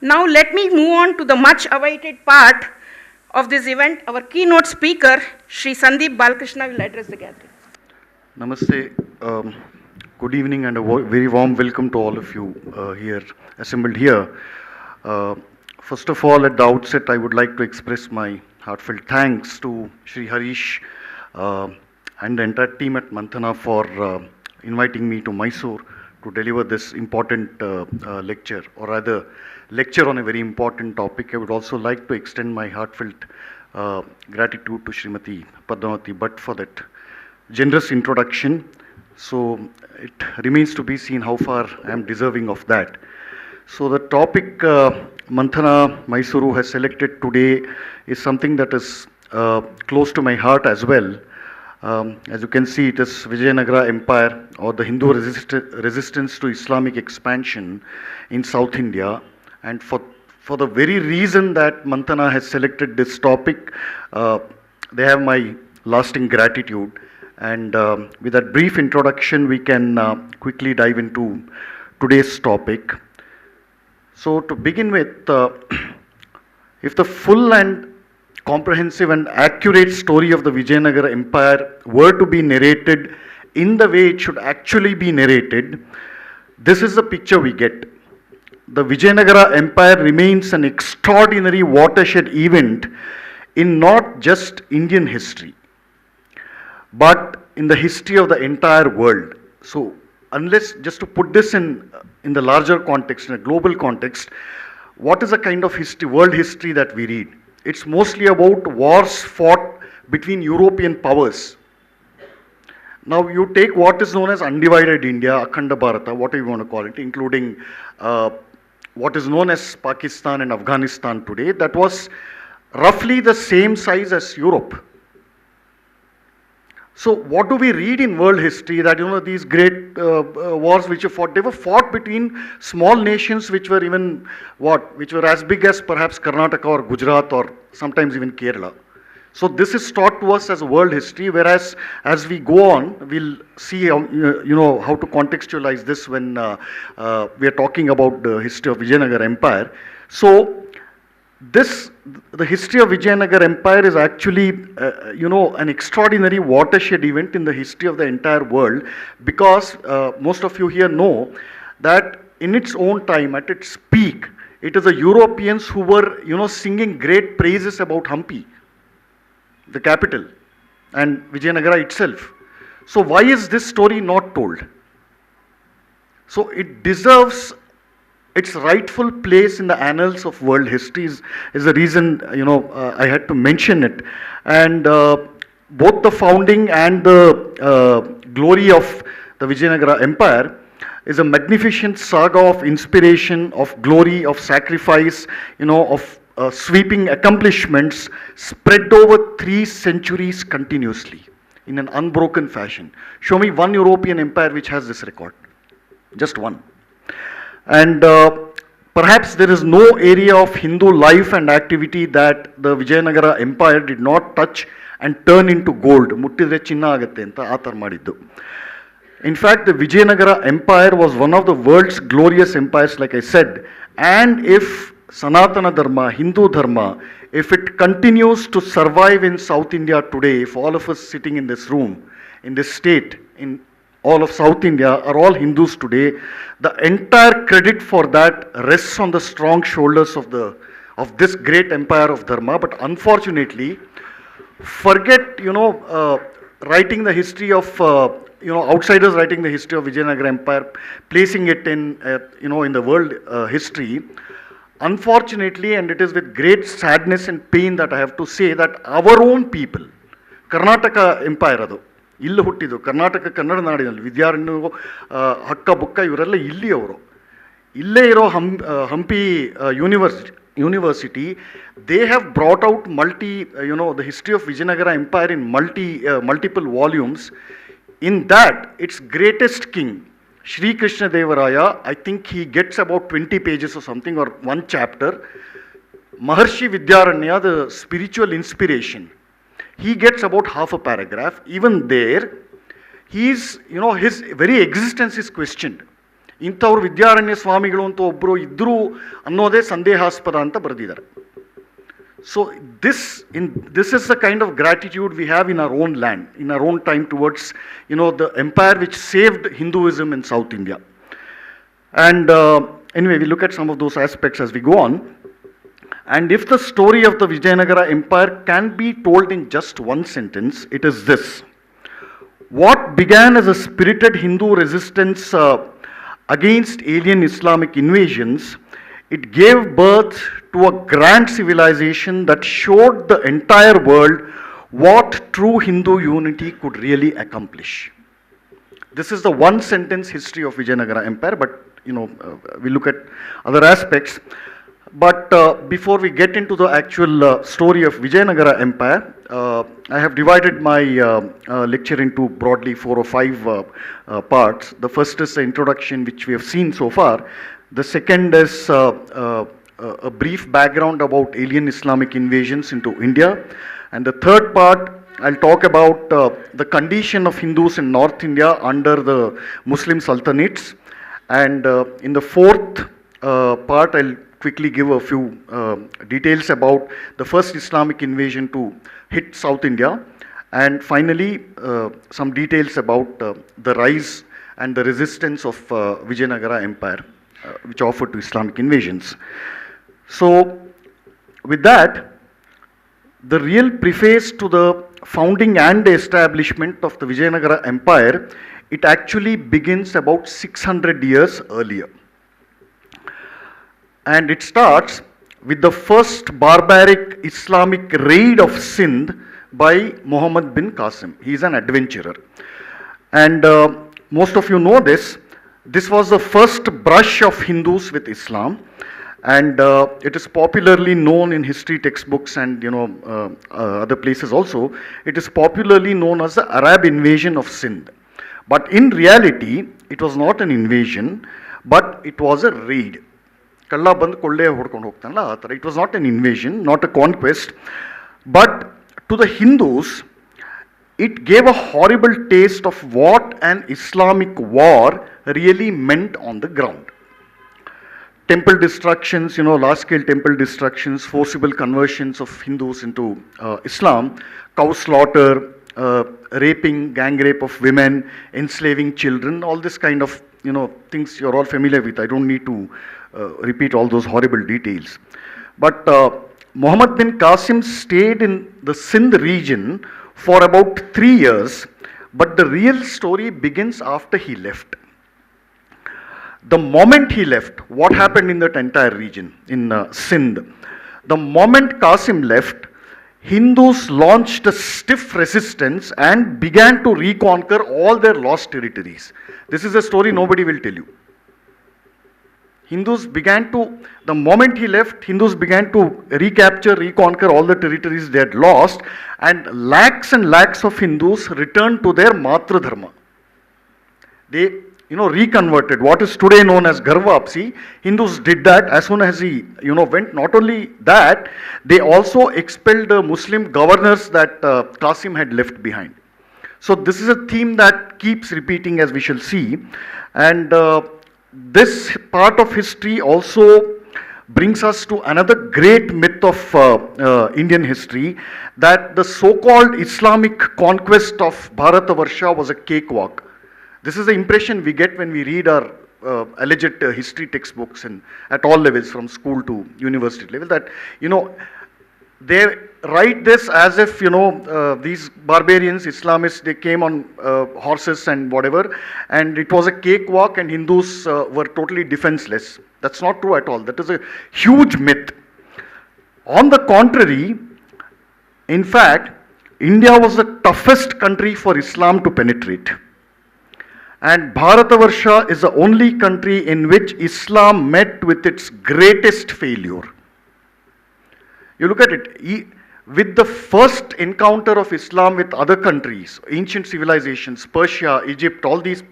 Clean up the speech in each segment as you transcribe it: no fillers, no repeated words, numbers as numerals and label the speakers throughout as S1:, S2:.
S1: Now let me move on to the much awaited part of this event. Our keynote speaker, Shri Sandeep Balakrishna, will address the gathering.
S2: Namaste. Good evening and a very warm welcome to all of you here assembled here. First of all, at the outset, I would like to express my heartfelt thanks to Shri Harish and the entire team at Manthana for inviting me to Mysore to deliver this important lecture, or rather, lecture on a very important topic. I would also like to extend my heartfelt gratitude to Srimati Padmavati Bhatt for that generous introduction. So it remains to be seen how far I am deserving of that. So the topic Manthana Mysuru has selected today is something that is close to my heart as well. As you can see, it is Vijayanagara Empire, or the Hindu resistance to Islamic expansion in South India. And for the very reason that Manthana has selected this topic, they have my lasting gratitude. And with that brief introduction, we can quickly dive into today's topic. So to begin with, if the full and comprehensive and accurate story of the Vijayanagara Empire were to be narrated in the way it should actually be narrated, this is the picture we get. The Vijayanagara Empire remains an extraordinary watershed event in not just Indian history, but in the history of the entire world. So, unless, just to put this in the larger context, in a global context, what is the kind of history, world history that we read? It's mostly about wars fought between European powers. Now, you take what is known as undivided India, Akhanda Bharata, whatever you want to call it, including what is known as Pakistan and Afghanistan today, that was roughly the same size as Europe. So what do we read in world history that, these great wars which were fought, they were fought between small nations which were even, which were as big as perhaps Karnataka or Gujarat or sometimes even Kerala. So this is taught to us as world history, whereas as we go on, we'll see how, how to contextualize this when we are talking about the history of Vijayanagara Empire. So the history of Vijayanagara Empire is actually, an extraordinary watershed event in the history of the entire world, because most of you here know that in its own time, at its peak, it is the Europeans who were, singing great praises about Hampi, the capital, and Vijayanagara itself. So why is this story not told? So it deserves its rightful place in the annals of world history is the reason, I had to mention it. And both the founding and the glory of the Vijayanagara Empire is a magnificent saga of inspiration, of glory, of sacrifice, of sweeping accomplishments spread over 3 centuries continuously in an unbroken fashion. Show me one European empire which has this record. Just one. And perhaps there is no area of Hindu life and activity that the Vijayanagara Empire did not touch and turn into gold. Muttidre chinna agate anta aa tar madiddu. In fact, the Vijayanagara Empire was one of the world's glorious empires, like I said. And if Sanatana Dharma, Hindu Dharma, if it continues to survive in South India today, if all of us sitting in this room, in this state, in all of South India are all Hindus today, the entire credit for that rests on the strong shoulders of this great empire of Dharma. But unfortunately, forget, writing the history of, outsiders writing the history of Vijayanagara Empire, placing it in, in the world history. Unfortunately, and it is with great sadness and pain that I have to say that our own people, Karnataka Empire adu, ಇಲ್ಲಿ ಹುಟ್ಟಿದ್ದು ಕರ್ನಾಟಕ ಕನ್ನಡ ನಾಡಿನಲ್ಲಿ ವಿದ್ಯಾರಣ್ಯರು ಹಕ್ಕ ಬುಕ್ಕ ಇವರೆಲ್ಲ ಇಲ್ಲಿಯವರು, ಇಲ್ಲೇ ಇರೋ Hampi university, they have brought out the history of Vijayanagara Empire in multiple volumes. In that, its greatest king, Sri Krishna Devaraya, I think he gets about 20 pages or something, or one chapter. Maharshi Vidyaranya, the spiritual inspiration, he gets about half a paragraph. Even there, his very existence is questioned. ಇಂಥವ್ರು ವಿದ್ಯಾರಣ್ಯ ಸ್ವಾಮಿಗಳು ಅಂತ ಒಬ್ಬರು ಇದ್ದರು ಅನ್ನೋದೇ ಸಂದೇಹಾಸ್ಪದ ಅಂತ ಬರೆದಿದ್ದಾರೆ. So this is the kind of gratitude we have in our own land, in our own time towards, the empire which saved Hinduism in South India. And anyway, we look at some of those aspects as we go on. And if the story of the Vijayanagara Empire can be told in just one sentence, it is this. What began as a spirited Hindu resistance against alien Islamic invasions, it gave birth to a grand civilization that showed the entire world what true Hindu unity could really accomplish. This is the one sentence history of Vijayanagara Empire, but we look at other aspects. But before we get into the actual story of Vijayanagara Empire, I have divided my lecture into broadly 4 or 5 parts. The first is the introduction, which we have seen so far. The second is a brief background about alien Islamic invasions into India. And the third part, I'll talk about the condition of Hindus in North India under the Muslim Sultanates. And in the fourth part, I'll quickly give a few details about the first Islamic invasion to hit South India. And finally, some details about the rise and the resistance of Vijayanagara Empire, which offered to Islamic invasions. So, with that, the real preface to the founding and the establishment of the Vijayanagara Empire, it actually begins about 600 years earlier. And it starts with the first barbaric Islamic raid of Sindh by Muhammad bin Qasim. He is an adventurer. And most of you know this. This was the first brush of Hindus with Islam. And it is popularly known in history textbooks and other places also. It is popularly known as the Arab invasion of Sindh. But in reality, it was not an invasion, but it was a raid. Kalla bandu kolle hodkondu hogtanalla aa thara. It was not an invasion, not a conquest, but to the Hindus, it gave a horrible taste of what an Islamic war really meant on the ground. Temple destructions, large-scale temple destructions, forcible conversions of Hindus into Islam, cow slaughter, raping, gang rape of women, enslaving children, all this kind of, things you're all familiar with. I don't need to repeat all those horrible details. But Muhammad bin Qasim stayed in the Sindh region for about 3 years, but the real story begins after he left. The moment he left, what happened in that entire region, in Sindh? The moment Qasim left, Hindus launched a stiff resistance and began to reconquer all their lost territories. This is a story nobody will tell you. The moment he left, Hindus began to reconquer all the territories they had lost, and lakhs of Hindus returned to their Matra Dharma. They reconverted what is today known as Garvapsi. Hindus did that as soon as he, went. Not only that, they also expelled the Muslim governors that Qasim had left behind. So this is a theme that keeps repeating, as we shall see. And this part of history also brings us to another great myth of Indian history, that the so-called Islamic conquest of Bharatavarsha was a cakewalk. This is the impression we get when we read our alleged history textbooks and at all levels, from school to university level, that they write this as if these barbarians, Islamists, they came on horses and whatever, and it was a cakewalk and Hindus were totally defenseless. That's not true at all. That is a huge myth. On the contrary, in fact, India was the toughest country for Islam to penetrate. And Bharatavarsha is the only country in which Islam met with its greatest failure. You look at it, with the first encounter of Islam with other countries, ancient civilizations, Persia, Egypt, all these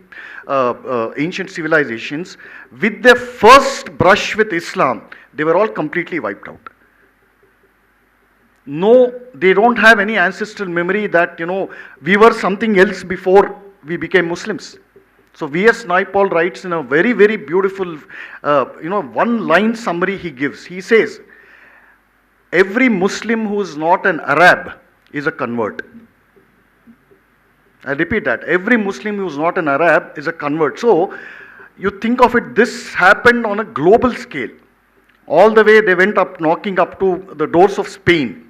S2: ancient civilizations, with their first brush with Islam, they were all completely wiped out. No, they don't have any ancestral memory that, we were something else before we became Muslims. So V.S. Naipaul writes in a very, very beautiful, one line summary he gives. He says, every Muslim who is not an Arab is a convert. I repeat that. Every Muslim who is not an Arab is a convert. So, you think of it, this happened on a global scale. All the way they went up, knocking up to the doors of Spain.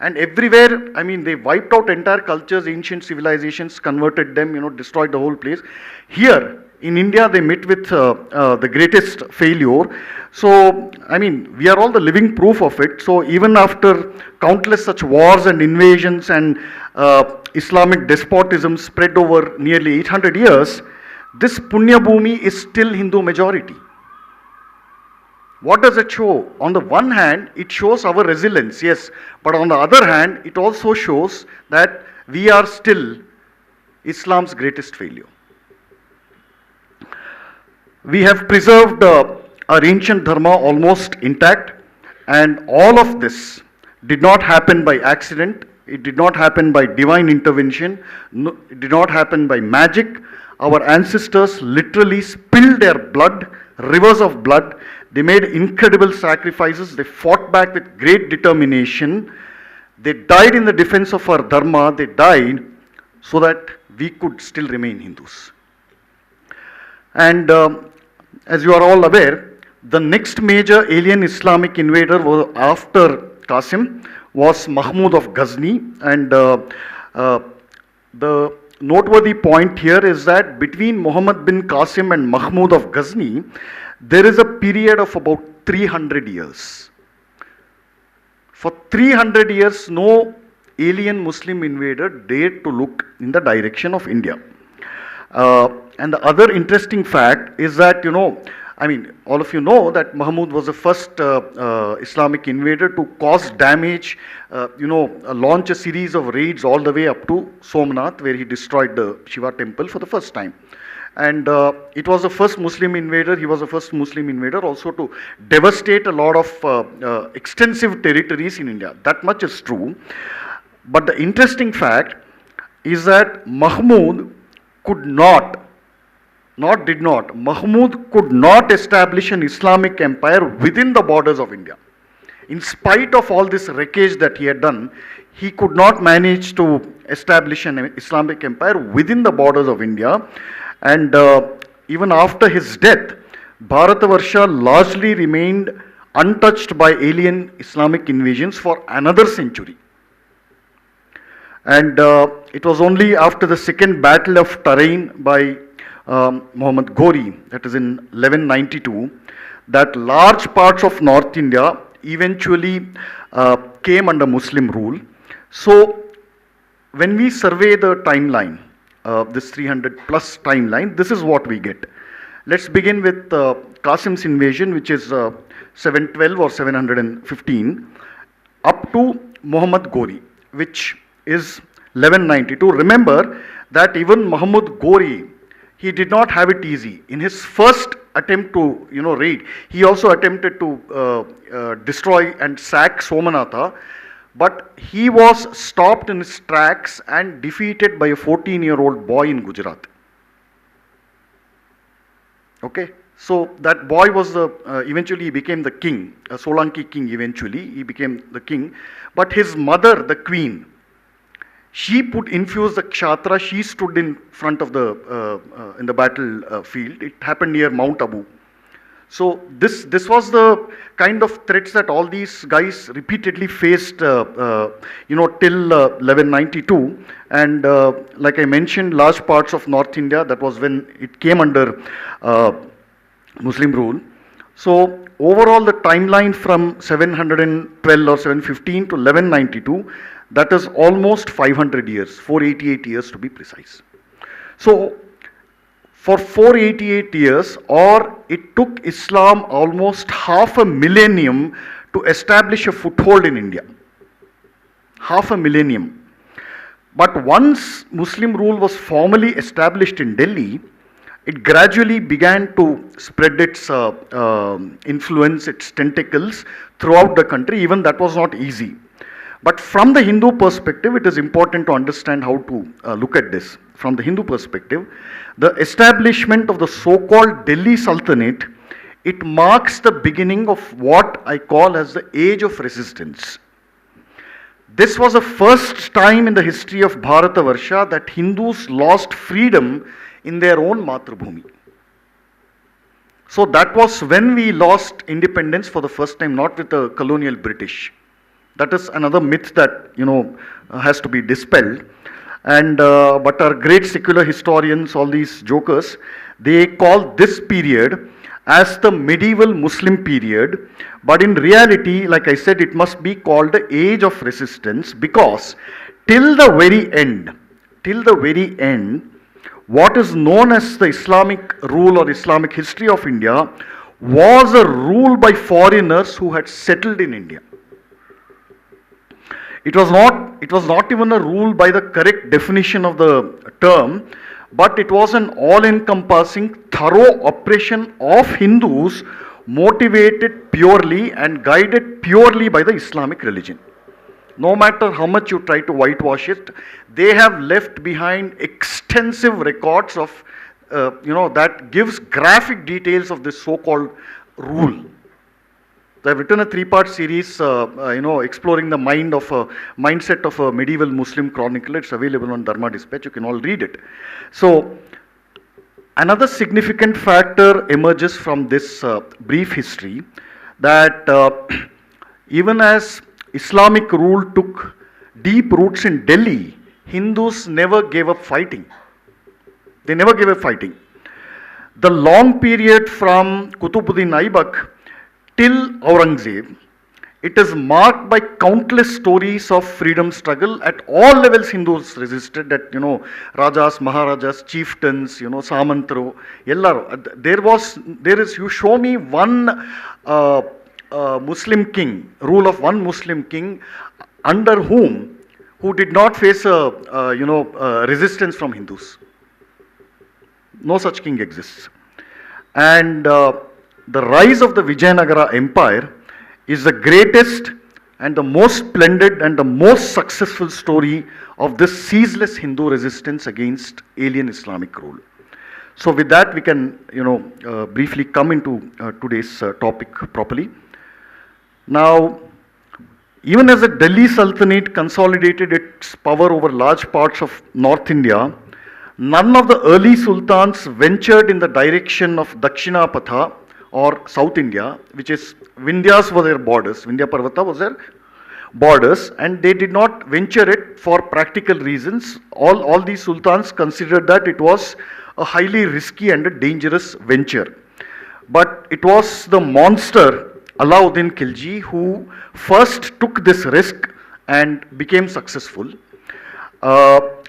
S2: And everywhere, I mean, they wiped out entire cultures, ancient civilizations, converted them, destroyed the whole place. Here, in India, they met with the greatest failure. So, I mean, we are all the living proof of it. So, even after countless such wars and invasions and Islamic despotism spread over nearly 800 years, this Punya Bhumi is still Hindu majority. What does it show? On the one hand, it shows our resilience, yes. But on the other hand, it also shows that we are still Islam's greatest failure. We have preserved our ancient dharma almost intact, and all of this did not happen by accident. It did not happen by divine intervention. No, it did not happen by magic. Our ancestors literally spilled their blood, rivers of blood. They made incredible sacrifices. They fought back with great determination. They died in the defense of our dharma. They died so that we could still remain Hindus. And as you are all aware, the next major alien Islamic invader was after Qasim was Mahmud of Ghazni. And the noteworthy point here is that between Muhammad bin Qasim and Mahmud of Ghazni, there is a period of about 300 years. For 300 years, no alien Muslim invader dared to look in the direction of India. And the other interesting fact is that, all of you know that Mahmud was the first Islamic invader to cause damage, launch a series of raids all the way up to Somnath, where he destroyed the Shiva temple for the first time. And it was the first Muslim invader, he was the first Muslim invader also to devastate a lot of extensive territories in India. That much is true. But the interesting fact is that Mahmud could not, Mahmud could not establish an Islamic empire within the borders of India. In spite of all this wreckage that he had done, he could not manage to establish an Islamic empire within the borders of India. And even after his death, Bharatavarsha largely remained untouched by alien Islamic invasions for another century. And it was only after the second battle of Tarain by Muhammad Ghori, that is in 1192, that large parts of North India eventually came under Muslim rule. So when we survey the timeline, this 300 plus timeline, this is what we get. Let's begin with Qasim's invasion, which is 712 or 715, up to Muhammad Ghori, which is 1192. Remember that even Muhammad Ghori, he did not have it easy. In his first attempt to raid, he also attempted to destroy and sack Somanatha, but he was stopped in his tracks and defeated by a 14-year-old boy in Gujarat. Okay, so that boy was eventually he became the king, a Solanki king eventually, he became the king. But his mother, the queen, she infused the Kshatra, she stood in front of in the battlefield. It happened near Mount Abu. So this was the kind of threats that all these guys repeatedly faced, till 1192. And like I mentioned, large parts of North India, that was when it came under Muslim rule. So overall, the timeline from 712 or 715 to 1192, that is almost 500 years, 488 years to be precise. So for 488 years, or it took Islam almost half a millennium to establish a foothold in India. Half a millennium. But once Muslim rule was formally established in Delhi, it gradually began to spread its influence, its tentacles throughout the country. Even that was not easy. But from the Hindu perspective, it is important to understand how to look at this. From the Hindu perspective, the establishment of the so-called Delhi Sultanate, it marks the beginning of what I call as the age of resistance. This was the first time in the history of Bharatavarsha that Hindus lost freedom in their own Matrubhumi. So that was when we lost independence for the first time, not with the colonial British. That is another myth that has to be dispelled. And but our great secular historians, all these jokers, they call this period as the medieval Muslim period. But in reality, like I said, it must be called the age of resistance, because till the very end, what is known as the Islamic rule or Islamic history of India was a rule by foreigners who had settled in India. It was not even a rule by the correct definition of the term, but it was an all-encompassing, thorough oppression of Hindus motivated purely and guided purely by the Islamic religion. No matter how much you try to whitewash it, they have left behind extensive records of, that gives graphic details of this so-called rule. I've written a 3-part series, exploring the mindset of a medieval Muslim chronicle. It's available on Dharma Dispatch. You can all read it. So, another significant factor emerges from this brief history, that even as Islamic rule took deep roots in Delhi, Hindus never gave up fighting. They never gave up fighting. The long period from Qutbuddin Aibak till Aurangzeb, it is marked by countless stories of freedom struggle. At all levels, Hindus resisted. That Rajas, Maharajas, chieftains, Samantro, There is. You show me one Muslim king, rule of one Muslim king, under who did not face resistance from Hindus. No such king exists. And the rise of the Vijayanagara Empire is the greatest and the most splendid and the most successful story of this ceaseless Hindu resistance against alien Islamic rule. So with that, we can briefly come into today's topic properly. Now, even as the Delhi Sultanate consolidated its power over large parts of North India, none of the early sultans ventured in the direction of Dakshinapatha, or South India, which is Vindhyas were their borders. Vindhya Parvata was their borders, and they did not venture it for practical reasons. All these sultans considered that it was a highly risky and a dangerous venture. But it was the monster Alauddin Khilji who first took this risk and became successful.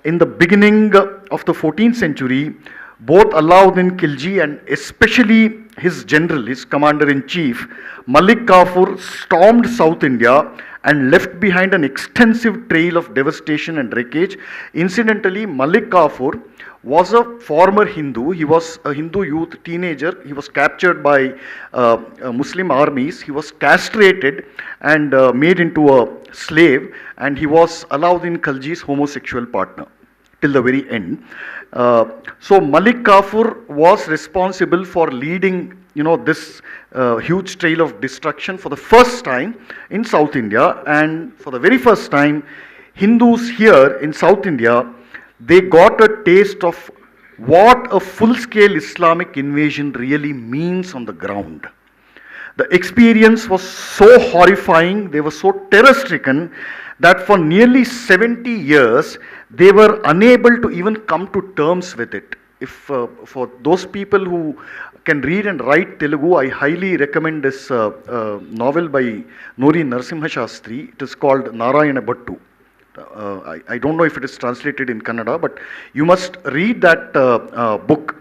S2: In the beginning of the 14th century, both Alauddin Khilji and especially his general, his commander-in-chief, Malik Kafur, stormed South India and left behind an extensive trail of devastation and wreckage. Incidentally, Malik Kafur was a former Hindu. He was a Hindu youth teenager. He was captured by Muslim armies. He was castrated and made into a slave, and he was Alauddin Khilji's homosexual partner till the very end. So Malik Kafur was responsible for leading, this huge trail of destruction for the first time in South India, and for the very first time, Hindus here in South India, they got a taste of what a full-scale Islamic invasion really means on the ground. The experience was so horrifying, they were so terror-stricken that for nearly 70 years, they were unable to even come to terms with it. If for those people who can read and write Telugu, I highly recommend this novel by Nori Narasimha Shastri. It is called Narayana Bhattu. I don't know if it is translated in Kannada, but you must read that book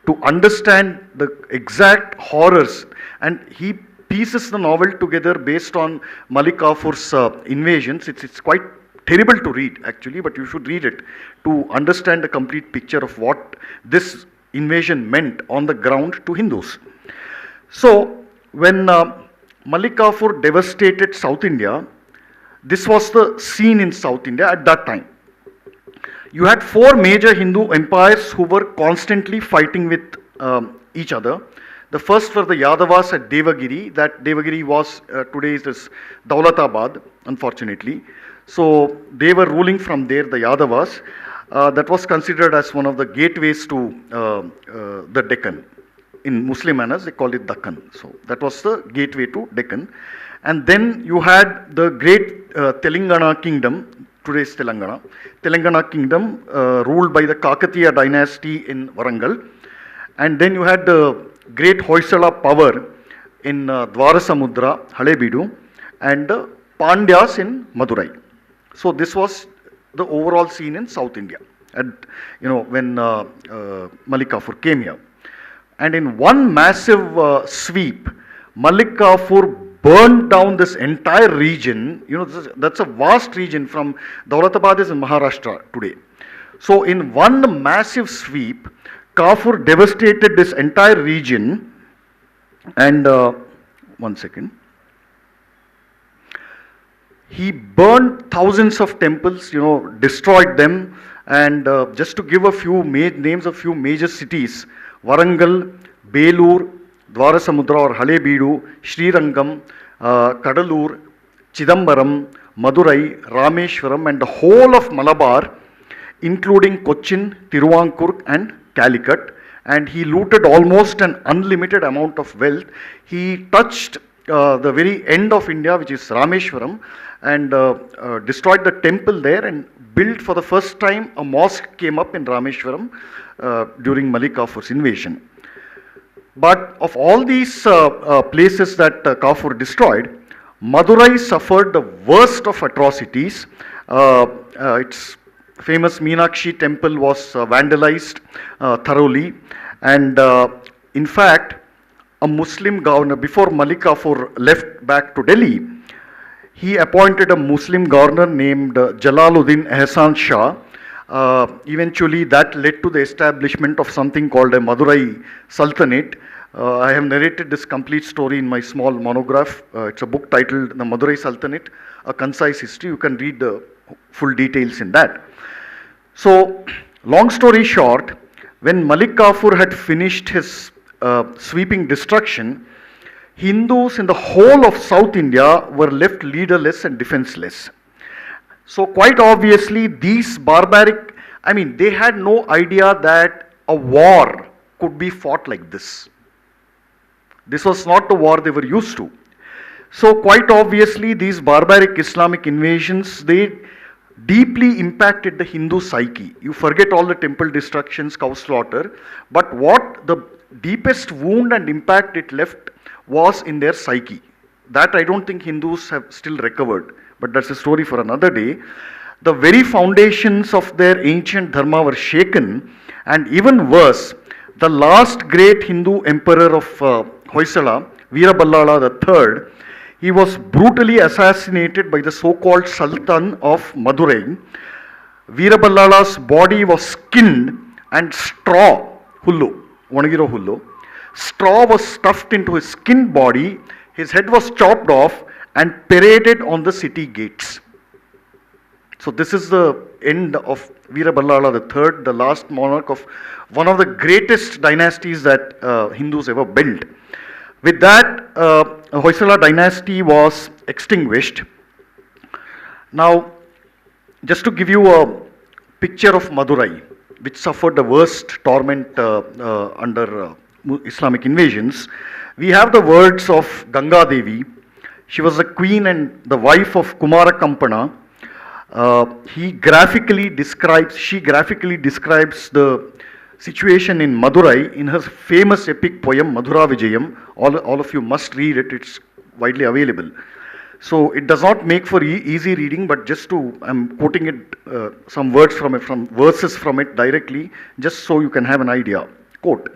S2: to understand the exact horrors. And he pieces the novel together based on Malik Kafur's invasions. It's quite terrible to read actually, but you should read it to understand the complete picture of what this invasion meant on the ground to Hindus. So when Malik Kafur devastated South India, This was the scene in South India at that time. You had four major Hindu empires who were constantly fighting with each other. The first were the Yadavas at Devagiri. That Devagiri was today is this Daulatabad, unfortunately. So they were ruling from there, the Yadavas. That was considered as one of the gateways to the Deccan. In Muslim manners, they called it Dakkan. So that was the gateway to Deccan. And then you had the great Telangana kingdom, today's Telangana. Telangana kingdom ruled by the Kakatiya dynasty in Warangal. And then you had the great Hoysala power in Dwarasamudra, Halebeedu, and the Pandyas in Madurai. So this was the overall scene in South India, when Malik Kafur came here. And in one massive sweep, Malik Kafur burned down this entire region. That's a vast region from Daulatabad is in Maharashtra today. So in one massive sweep, Kafur devastated this entire region. And one second. He burned thousands of temples, destroyed them. And just to give a few names of few major cities, Warangal, Belur, Dwarasamudra or Halebeedu, Srirangam, Kadalur, Chidambaram, Madurai, Rameshwaram and the whole of Malabar, including Cochin, Tiruvankur and Calicut. And he looted almost an unlimited amount of wealth. He touched the very end of India, which is Rameshwaram, and destroyed the temple there and built for the first time a mosque came up in Rameshwaram during Malik Kafur's invasion. But of all these places that Kafur destroyed, Madurai suffered the worst of atrocities. Its famous Meenakshi temple was vandalized thoroughly, and in fact, a Muslim governor, before Malik Kafur left back to Delhi, he appointed a Muslim governor named Jalaluddin Ehsan Shah. Eventually, that led to the establishment of something called a Madurai Sultanate. I have narrated this complete story in my small monograph. It's a book titled The Madurai Sultanate, A Concise History. You can read the full details in that. So, long story short, when Malik Kafur had finished his sweeping destruction, Hindus in the whole of South India were left leaderless and defenseless. So quite obviously these barbaric, they had no idea that a war could be fought like this. This was not the war they were used to. So quite obviously these barbaric Islamic invasions, they deeply impacted the Hindu psyche. You forget all the temple destructions, cow slaughter, but what the deepest wound and impact it left was in their psyche. That I don't think Hindus have still recovered, but that's a story for another day. The very foundations of their ancient dharma were shaken, and even worse, the last great Hindu emperor of Hoysala, Veeraballala III, he was brutally assassinated by the so-called Sultan of Madurai. Veeraballala's body was skinned and straw, hullu, Vanagiro hullu, straw was stuffed into his skinned body, his head was chopped off and paraded on the city gates. So this is the end of Veeraballala III, the last monarch of one of the greatest dynasties that Hindus ever built. With that, Hoysala dynasty was extinguished. Now, just to give you a picture of Madurai, which suffered the worst torment under Islamic invasions, we have the words of Ganga Devi. She was the queen and the wife of Kumara Kampana. She graphically describes the situation in Madurai in her famous epic poem Madhura Vijayam. All of you must read it, it's widely available. So it does not make for easy reading, but I'm quoting it, some words from it, from verses from it directly, just so you can have an idea. Quote,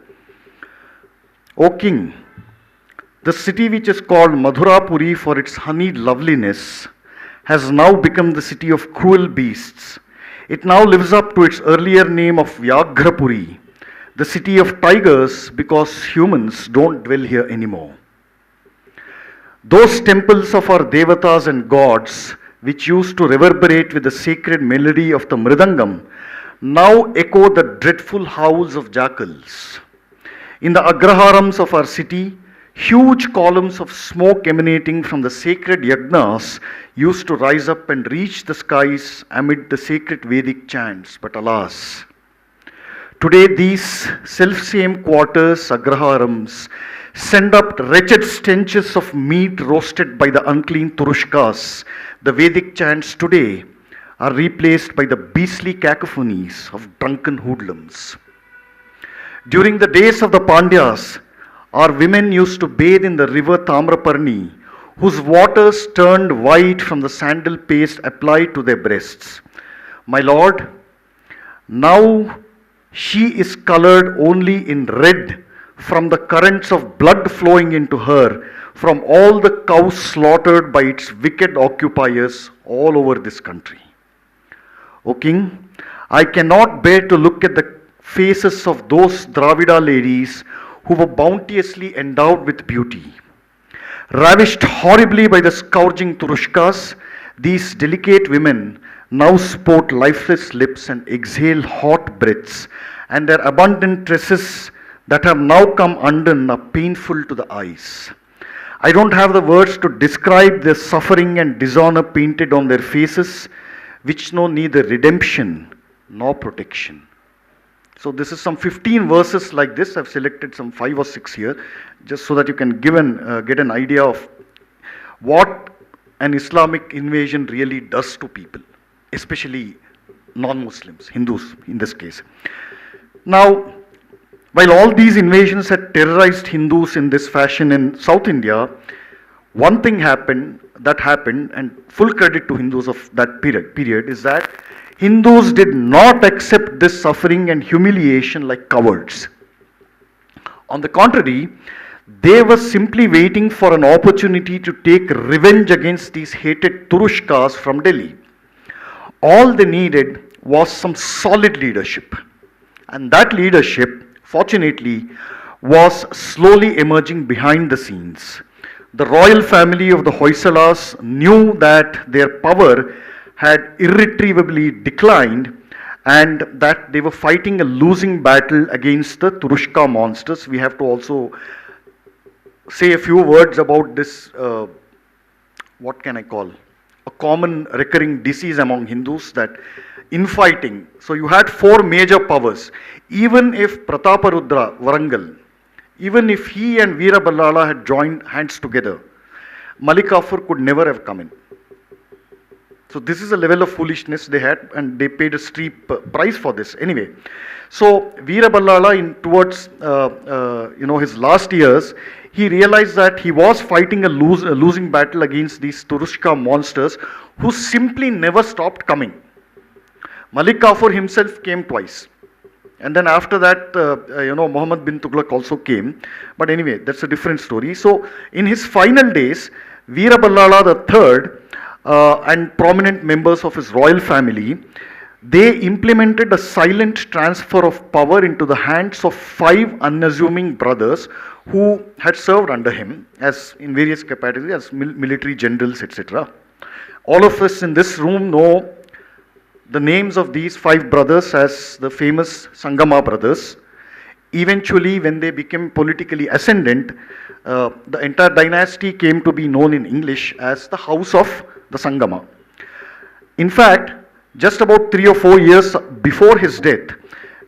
S2: O king, the city which is called Madhurapuri for its honeyed loveliness has now become the city of cruel beasts. It now lives up to its earlier name of Vyagrapuri, the city of tigers, because humans don't dwell here anymore. Those temples of our devatas and gods which used to reverberate with the sacred melody of the mridangam, now echo the dreadful howls of jackals. In the agraharams of our city, huge columns of smoke emanating from the sacred yagnas used to rise up and reach the skies amid the sacred Vedic chants. But alas, today these self-same quarters, agraharams, send up wretched stenches of meat roasted by the unclean turushkas. The Vedic chants today are replaced by the beastly cacophonies of drunken hoodlums. During the days of the Pandyas, our women used to bathe in the river Tamraparni, whose waters turned white from the sandal paste applied to their breasts. My lord, now she is colored only in red from the currents of blood flowing into her from all the cows slaughtered by its wicked occupiers all over this country. O King, I cannot bear to look at the faces of those Dravida ladies who were bounteously endowed with beauty. Ravished horribly by the scourging Turushkas, these delicate women now sport lifeless lips and exhale hot breaths, and their abundant tresses that have now come undone are painful to the eyes. I don't have the words to describe the suffering and dishonor painted on their faces, which know neither redemption nor protection. So this is some 15 verses like this. I've selected some 5 or 6 here, just so that you can get an idea of what an Islamic invasion really does to people, especially non-Muslims, Hindus in this case. Now, while all these invasions had terrorized Hindus in this fashion in South India, one thing happened, and full credit to Hindus of that period, is that Hindus did not accept this suffering and humiliation like cowards. On the contrary, they were simply waiting for an opportunity to take revenge against these hated Turushkas from Delhi. All they needed was some solid leadership. And that leadership, fortunately, was slowly emerging behind the scenes. The royal family of the Hoysalas knew that their power had irretrievably declined and that they were fighting a losing battle against the Turushka monsters. We have to also say a few words about this, what can I call, a common recurring disease among Hindus, that infighting. So you had 4 major powers. Even if Prataparudra, Varangal, even if he and Veera Ballala had joined hands together, Malik Kafur could never have come in. So this is a level of foolishness they had, and they paid a steep price for this. Anyway, so Veera Ballala, towards his last years, he realized that he was fighting a losing battle against these Turushka monsters who simply never stopped coming. Malik Kafur himself came twice. And then after that, Muhammad bin Tughlaq also came. But anyway, that's a different story. So in his final days, Veera Ballala III and prominent members of his royal family, they implemented a silent transfer of power into the hands of 5 unassuming brothers who had served under him as in various capacities as military generals, etc. All of us in this room know the names of these 5 brothers as the famous Sangama brothers. Eventually, when they became politically ascendant, the entire dynasty came to be known in English as the House of the Sangama. In fact, just about 3 or 4 years before his death,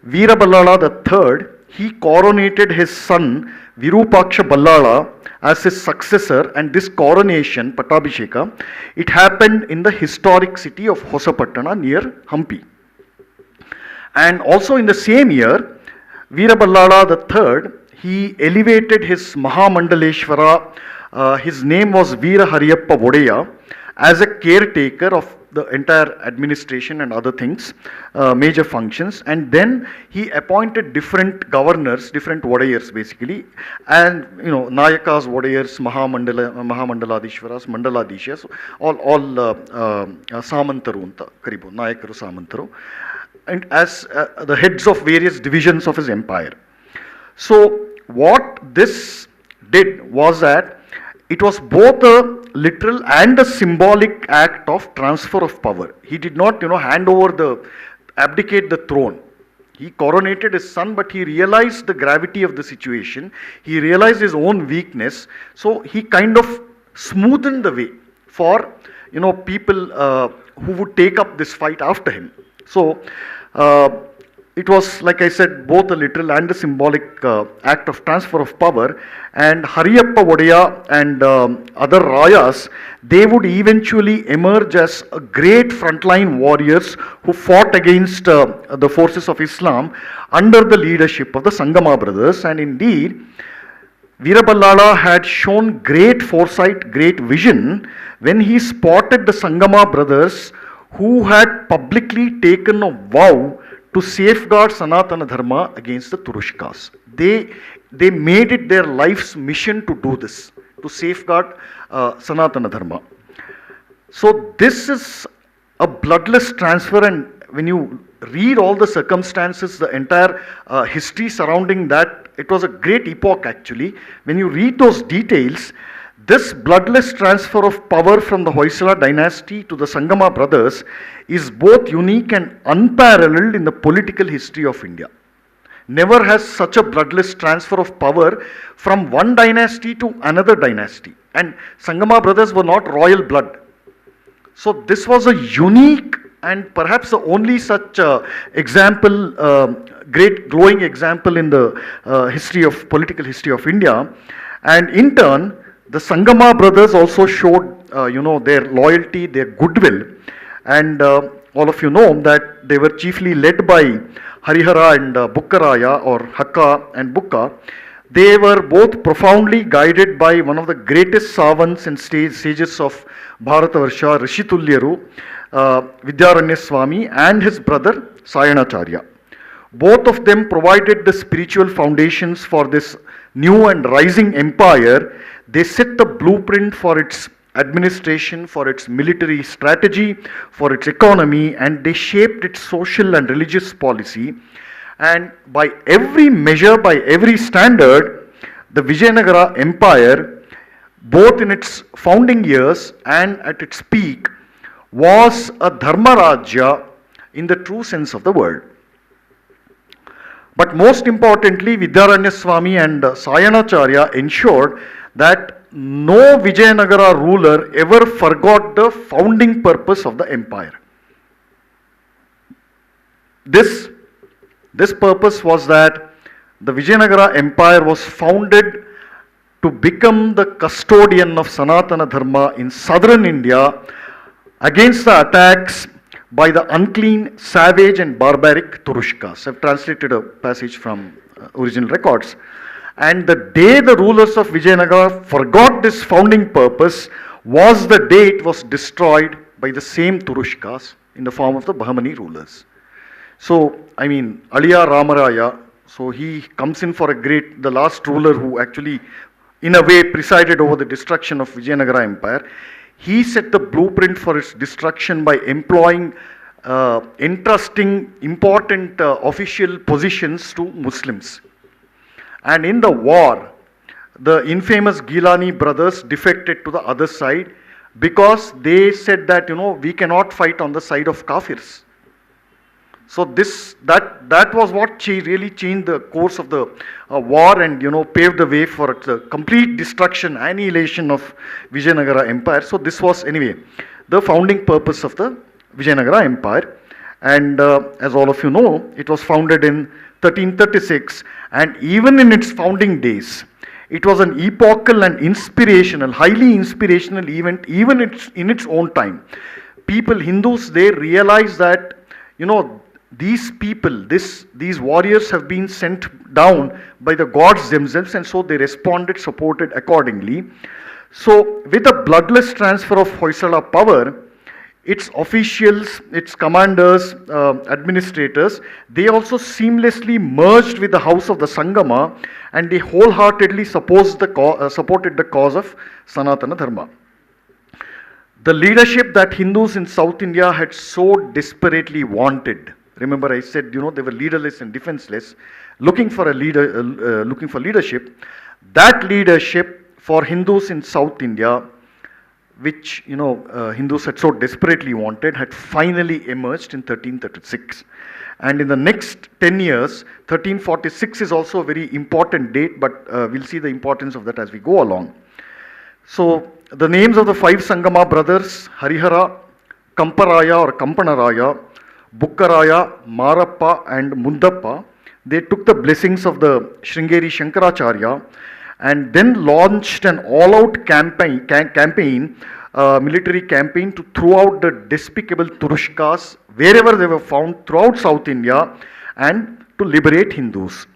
S2: Veera Ballala III, he coronated his son Virupaksha Ballala as his successor, and this coronation, Pattabhisheka, it happened in the historic city of Hosapattana near Hampi. And also in the same year, Veera Ballala III, he elevated his Mahamandaleshwara, his name was Veera Hariyappa Vodaya, as a caretaker of the entire administration and other things, major functions, and then he appointed different governors, different Vodayars basically, and Nayakas, Vodayars, Mahamandaladishwaras, Mandaladishas, all Samantaru anta karibu, Nayakaru Samantaru, and as the heads of various divisions of his empire. So what this did was that it was both a literal and a symbolic act of transfer of power. He did not, hand over abdicate the throne. He coronated his son, but he realized the gravity of the situation. He realized his own weakness. So he kind of smoothened the way for, people who would take up this fight after him. So it was, like I said, both a literal and a symbolic act of transfer of power. And Hariyappa Vodaya and other Rayas, they would eventually emerge as great frontline warriors who fought against the forces of Islam under the leadership of the Sangama brothers. And indeed, Veeraballala had shown great foresight, great vision when he spotted the Sangama brothers who had publicly taken a vow to safeguard Sanatana Dharma against the Turushkas. They made it their life's mission to do this, to safeguard Sanatana Dharma. So this is a bloodless transfer, and when you read all the circumstances, the entire history surrounding that, it was a great epoch actually. When you read those details, this bloodless transfer of power from the Hoysala dynasty to the Sangama brothers is both unique and unparalleled in the political history of India. Never has such a bloodless transfer of power from one dynasty to another dynasty. And Sangama brothers were not royal blood. So this was a unique and perhaps the only such example, great glowing example in the political history of India. And in turn, the Sangama brothers also showed, their loyalty, their goodwill. And all of you know that they were chiefly led by Harihara and Bukkaraya, or Hakka and Bukka. They were both profoundly guided by one of the greatest savants and sages of Bharatavarsha, Rishitulyaru, Vidyaranya Swami, and his brother Sayanacharya. Both of them provided the spiritual foundations for this new and rising empire. They set the blueprint for its administration, for its military strategy, for its economy, and they shaped its social and religious policy. And by every measure, by every standard, the Vijayanagara Empire, both in its founding years and at its peak, was a Dharma Rajya in the true sense of the word. But most importantly, Vidyaranya Swami and Sayanacharya ensured that no Vijayanagara ruler ever forgot the founding purpose of the empire. This purpose was that the Vijayanagara Empire was founded to become the custodian of Sanatana Dharma in southern India against the attacks by the unclean, savage and barbaric Turushkas. I've translated a passage from original records. And the day the rulers of Vijayanagara forgot this founding purpose was the day it was destroyed by the same Turushkas in the form of the Bahmani rulers. So, Aliya Ramaraya, so he comes in for the last ruler who actually, in a way, presided over the destruction of Vijayanagara Empire. He set the blueprint for its destruction by employing, entrusting important official positions to Muslims. And in the war, the infamous Gilani brothers defected to the other side because they said that, we cannot fight on the side of Kafirs. So that was what really changed the course of the war and, paved the way for the complete destruction, annihilation of Vijayanagara Empire. So this was, anyway, the founding purpose of the Vijayanagara Empire. And as all of you know, it was founded in 1336, and even in its founding days, it was an epochal and inspirational, highly inspirational event, even in its own time. People, Hindus, they realized that, these people, these warriors have been sent down by the gods themselves, and so they responded, supported accordingly. So, with a bloodless transfer of Hoysala power, its officials, its commanders, administrators, they also seamlessly merged with the house of the Sangama, and they wholeheartedly supported the cause of Sanatana Dharma. The leadership that Hindus in South India had so desperately wanted. Remember, I said, they were leaderless and defenseless, looking for leadership. That leadership for Hindus in South India, which Hindus had so desperately wanted, had finally emerged in 1336. And in the next 10 years, 1346 is also a very important date, but we'll see the importance of that as we go along. So the names of the five Sangama brothers, Harihara, Kamparaya or Kampanaraya, Bukkaraya, Marappa and Mundappa, they took the blessings of the Sringeri Shankaracharya and then launched an all-out campaign, military campaign to throw out the despicable Turushkas wherever they were found throughout South India and to liberate Hindus.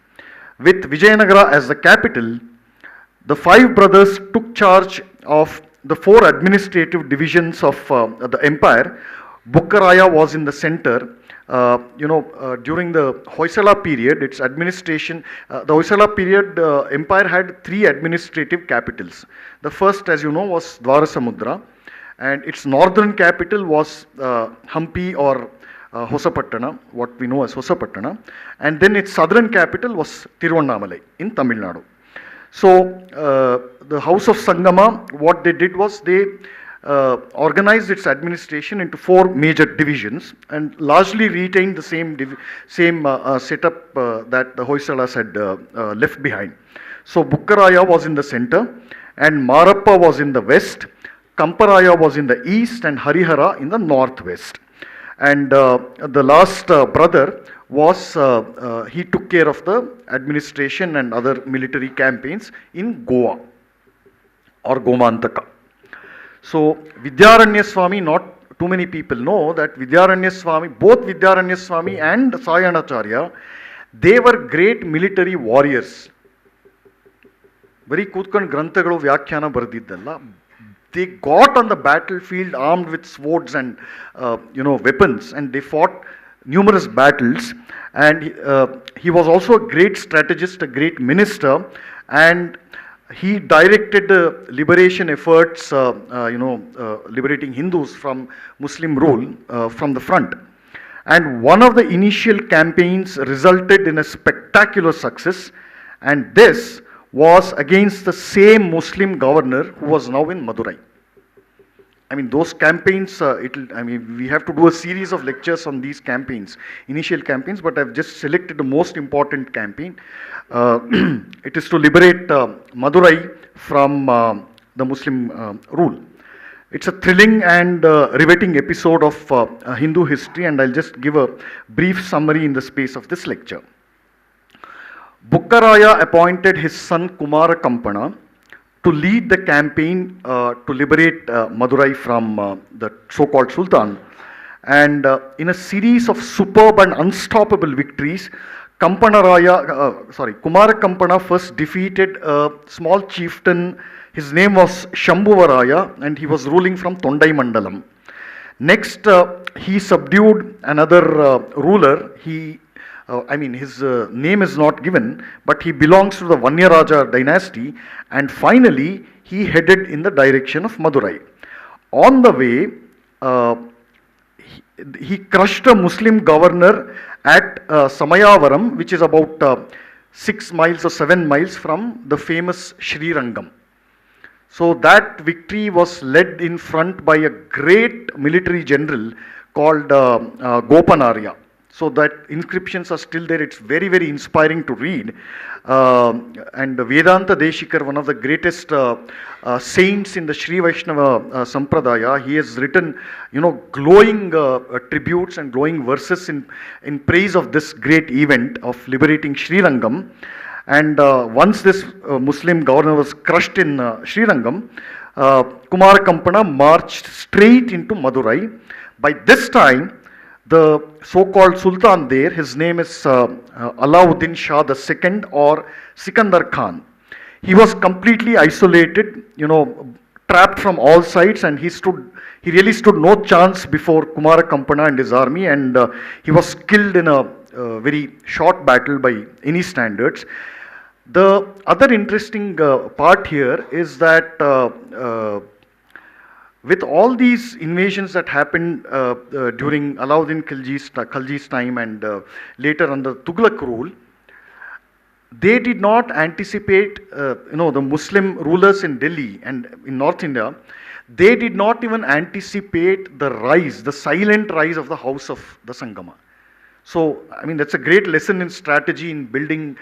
S2: With Vijayanagara as the capital, the five brothers took charge of the four administrative divisions of the empire. Bukkaraya was in the center. During the Hoysala period, its administration, the Hoysala period empire had three administrative capitals. The first, as you know, was Dwarasamudra, and its northern capital was Hampi or Hosapattana, what we know as Hosapattana, and then its southern capital was Tiruvannamalai in Tamil Nadu. So the House of Sangama, what they did was they organized its administration into four major divisions and largely retained the same setup that the Hoysalas had left behind. So Bukkaraya was in the center and Marappa was in the west, Kamparaya was in the east and Harihara in the northwest. And the last brother was, he took care of the administration and other military campaigns in Goa or Gomantaka. So Vidyaranya Swami, not too many people know that Vidyaranya Swami, both Vidyaranya Swami and Sayanacharya, they were great military warriors. Very ಕೂತ್ಕೊಂಡು ಗ್ರಂಥಗಳು ವ್ಯಾಖ್ಯಾನ ಬರೆದಿದ್ದಲ್ಲ. They got on the battlefield armed with swords and weapons, and they fought numerous battles. And he was also a great strategist, a great minister, and he directed the liberation efforts, liberating Hindus from Muslim rule from the front. And one of the initial campaigns resulted in a spectacular success, and this was against the same Muslim governor who was now in Madurai. I mean, those campaigns, we have to do a series of lectures on these campaigns, initial campaigns, but I've just selected the most important campaign. It is to liberate Madurai from the Muslim rule. It's a thrilling and riveting episode of Hindu history, and I'll just give a brief summary in the space of this lecture. Bukkaraya appointed his son Kumara Kampana to lead the campaign to liberate Madurai from the so-called Sultan. And in a series of superb and unstoppable victories, Kumara Kampana first defeated a small chieftain. His name was Shambhuvaraya, and he was ruling from Tondai Mandalam. Next, he subdued another ruler. His name is not given, but he belongs to the Vanyaraja dynasty, and finally he headed in the direction of Madurai. On the way, he crushed a Muslim governor at Samayavaram, which is about 6 miles or 7 miles from the famous Srirangam. So that victory was led in front by a great military general called Gopanarya. So that inscriptions are still there. It's very, very inspiring to read. And Vedanta Deshikar, one of the greatest saints in the Sri Vaishnava Sampradaya, he has written, glowing tributes and glowing verses in praise of this great event of liberating Srirangam. And once this Muslim governor was crushed in Srirangam, Kumara Kampana marched straight into Madurai. By this time, the so-called Sultan there, his name is Alauddin Shah II or Sikandar Khan. He was completely isolated, trapped from all sides, and he really stood no chance before Kumara Kampana and his army, and he was killed in a very short battle by any standards. The other interesting part here is that with all these invasions that happened during Alauddin Khalji's time and later under Tughlaq rule, they did not anticipate, the Muslim rulers in Delhi and in North India, they did not even anticipate the rise, the silent rise of the house of the Sangama. So, I mean, that's a great lesson in strategy in building,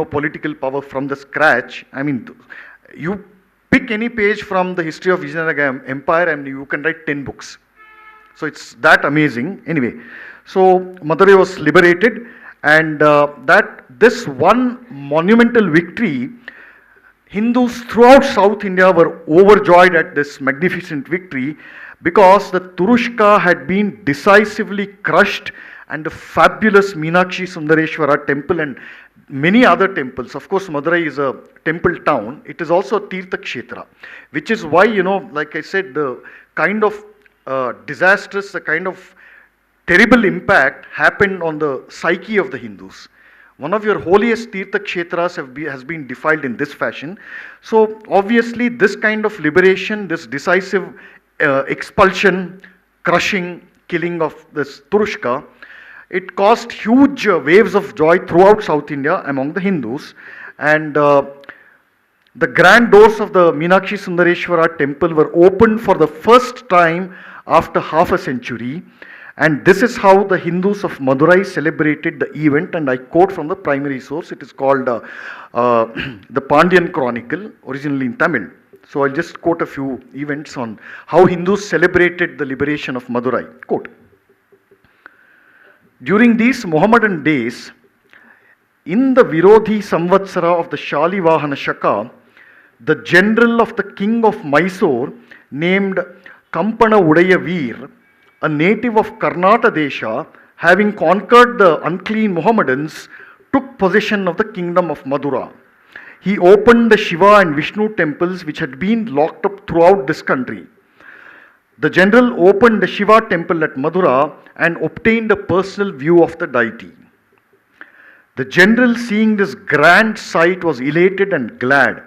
S2: political power from the scratch. I mean, you pick any page from the history of Vijayanagara Empire and you can write 10 books. So it's that amazing. Anyway, so Madurai was liberated, and this one monumental victory, Hindus throughout South India were overjoyed at this magnificent victory because the Turushka had been decisively crushed, and the fabulous Meenakshi Sundareshwara temple and many other temples. Of course, Madurai is a temple town. It is also a Tirtha Kshetra, which is why, like I said, the kind of disastrous, the kind of terrible impact happened on the psyche of the Hindus. One of your holiest Tirtha Kshetras has been defiled in this fashion. So obviously this kind of liberation, this decisive expulsion, crushing, killing of this Turushka, it caused huge waves of joy throughout South India among the Hindus. And the grand doors of the Meenakshi Sundareshwara temple were opened for the first time after half a century. And this is how the Hindus of Madurai celebrated the event, and I quote from the primary source. It is called the Pandian Chronicle, originally in Tamil. So I'll just quote a few events on how Hindus celebrated the liberation of Madurai. Quote: during these Mohammedan days, in the Virodhi Samvatsara of the Shalivahana Shaka, the general of the king of Mysore, named Kampana Udaya Veer, a native of Karnata Desha, having conquered the unclean Mohammedans, took possession of the kingdom of Madura. He opened the Shiva and Vishnu temples which had been locked up throughout this country. The general opened the Shiva temple at Madura and obtained a personal view of the deity. The general, seeing this grand sight, was elated and glad.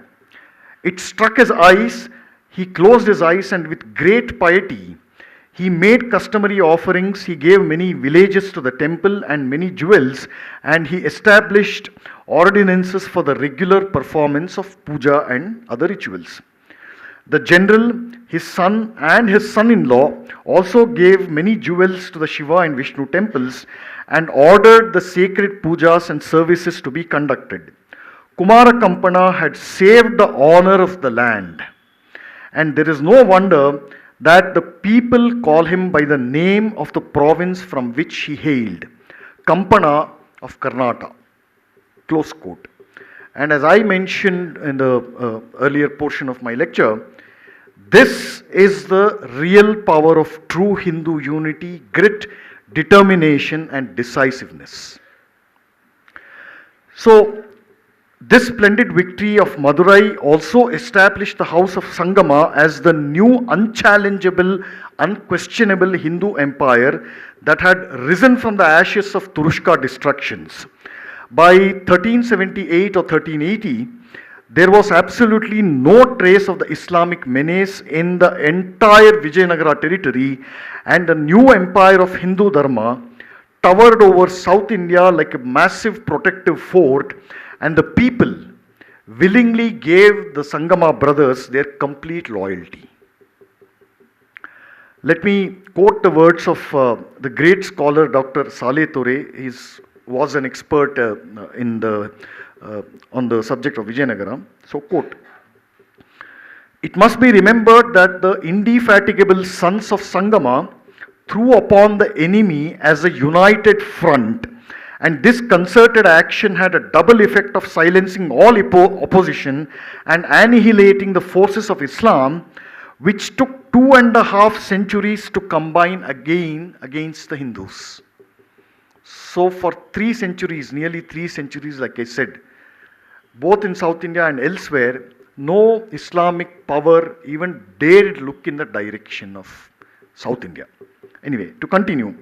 S2: It struck his eyes. He closed his eyes, and with great piety, he made customary offerings. He gave many villages to the temple and many jewels, and he established ordinances for the regular performance of puja and other rituals. The general, his son, and his son-in-law also gave many jewels to the Shiva and Vishnu temples and ordered the sacred pujas and services to be conducted. Kumara Kampana had saved the honor of the land, and there is no wonder that the people call him by the name of the province from which he hailed, Kampana of Karnataka. Close quote. And as I mentioned in the earlier portion of my lecture, this is the real power of true Hindu unity, grit, determination, and decisiveness. So, this splendid victory of Madurai also established the house of Sangama as the new, unchallengeable, unquestionable Hindu empire that had risen from the ashes of Turushka destructions. By 1378 or 1380, there was absolutely no trace of the Islamic menace in the entire Vijayanagara territory, and the new empire of Hindu Dharma towered over South India like a massive protective fort, and the people willingly gave the Sangama brothers their complete loyalty. Let me quote the words of the great scholar Dr. Saleh Ture. He was an expert on the subject of Vijayanagara. So, quote: "It must be remembered that the indefatigable sons of Sangama threw upon the enemy as a united front, and this concerted action had a double effect of silencing all opposition and annihilating the forces of Islam, which took 2.5 centuries to combine again against the Hindus." So for 3 centuries, nearly 3 centuries, like I said, both in South India and elsewhere, no Islamic power even dared look in the direction of South India. Anyway, to continue,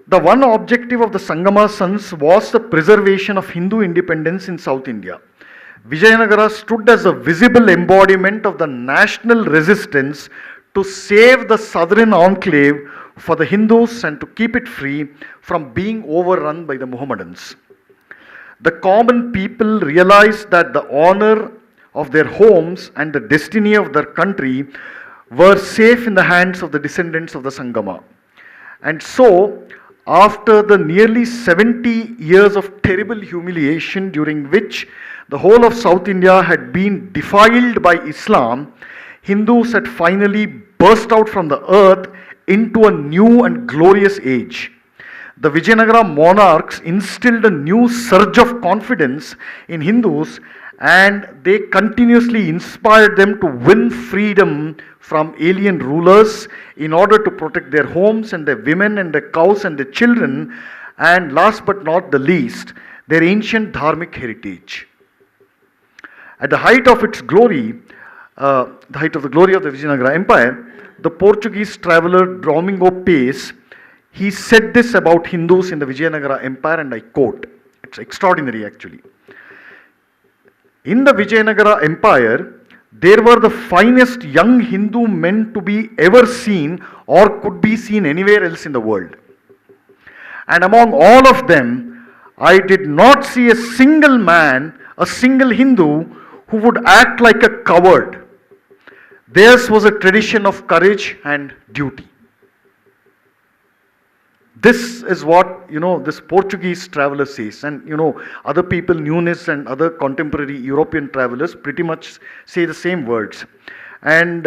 S2: the one objective of the Sangama sons was the preservation of Hindu independence in South India. Vijayanagara stood as a visible embodiment of the national resistance to save the southern enclave for the Hindus and to keep it free from being overrun by the Mohammedans. The common people realized that the honor of their homes and the destiny of their country were safe in the hands of the descendants of the Sangama. And so, after the nearly 70 years of terrible humiliation during which the whole of South India had been defiled by Islam, Hindus had finally burst out from the earth into a new and glorious age. The Vijayanagara monarchs instilled a new surge of confidence in Hindus, and they continuously inspired them to win freedom from alien rulers in order to protect their homes and their women and their cows and their children, and last but not the least, their ancient dharmic heritage. At the height of its glory, the height of the glory of the Vijayanagara Empire, the Portuguese traveler Domingo Pace, he said this about Hindus in the Vijayanagara Empire, and I quote, it's extraordinary actually. In the Vijayanagara Empire, there were the finest young Hindu men to be ever seen or could be seen anywhere else in the world. And among all of them, I did not see a single man, a single Hindu, who would act like a coward. Theirs was a tradition of courage and duty. This is what, this Portuguese traveler says. And, other people, Nunes and other contemporary European travelers pretty much say the same words. And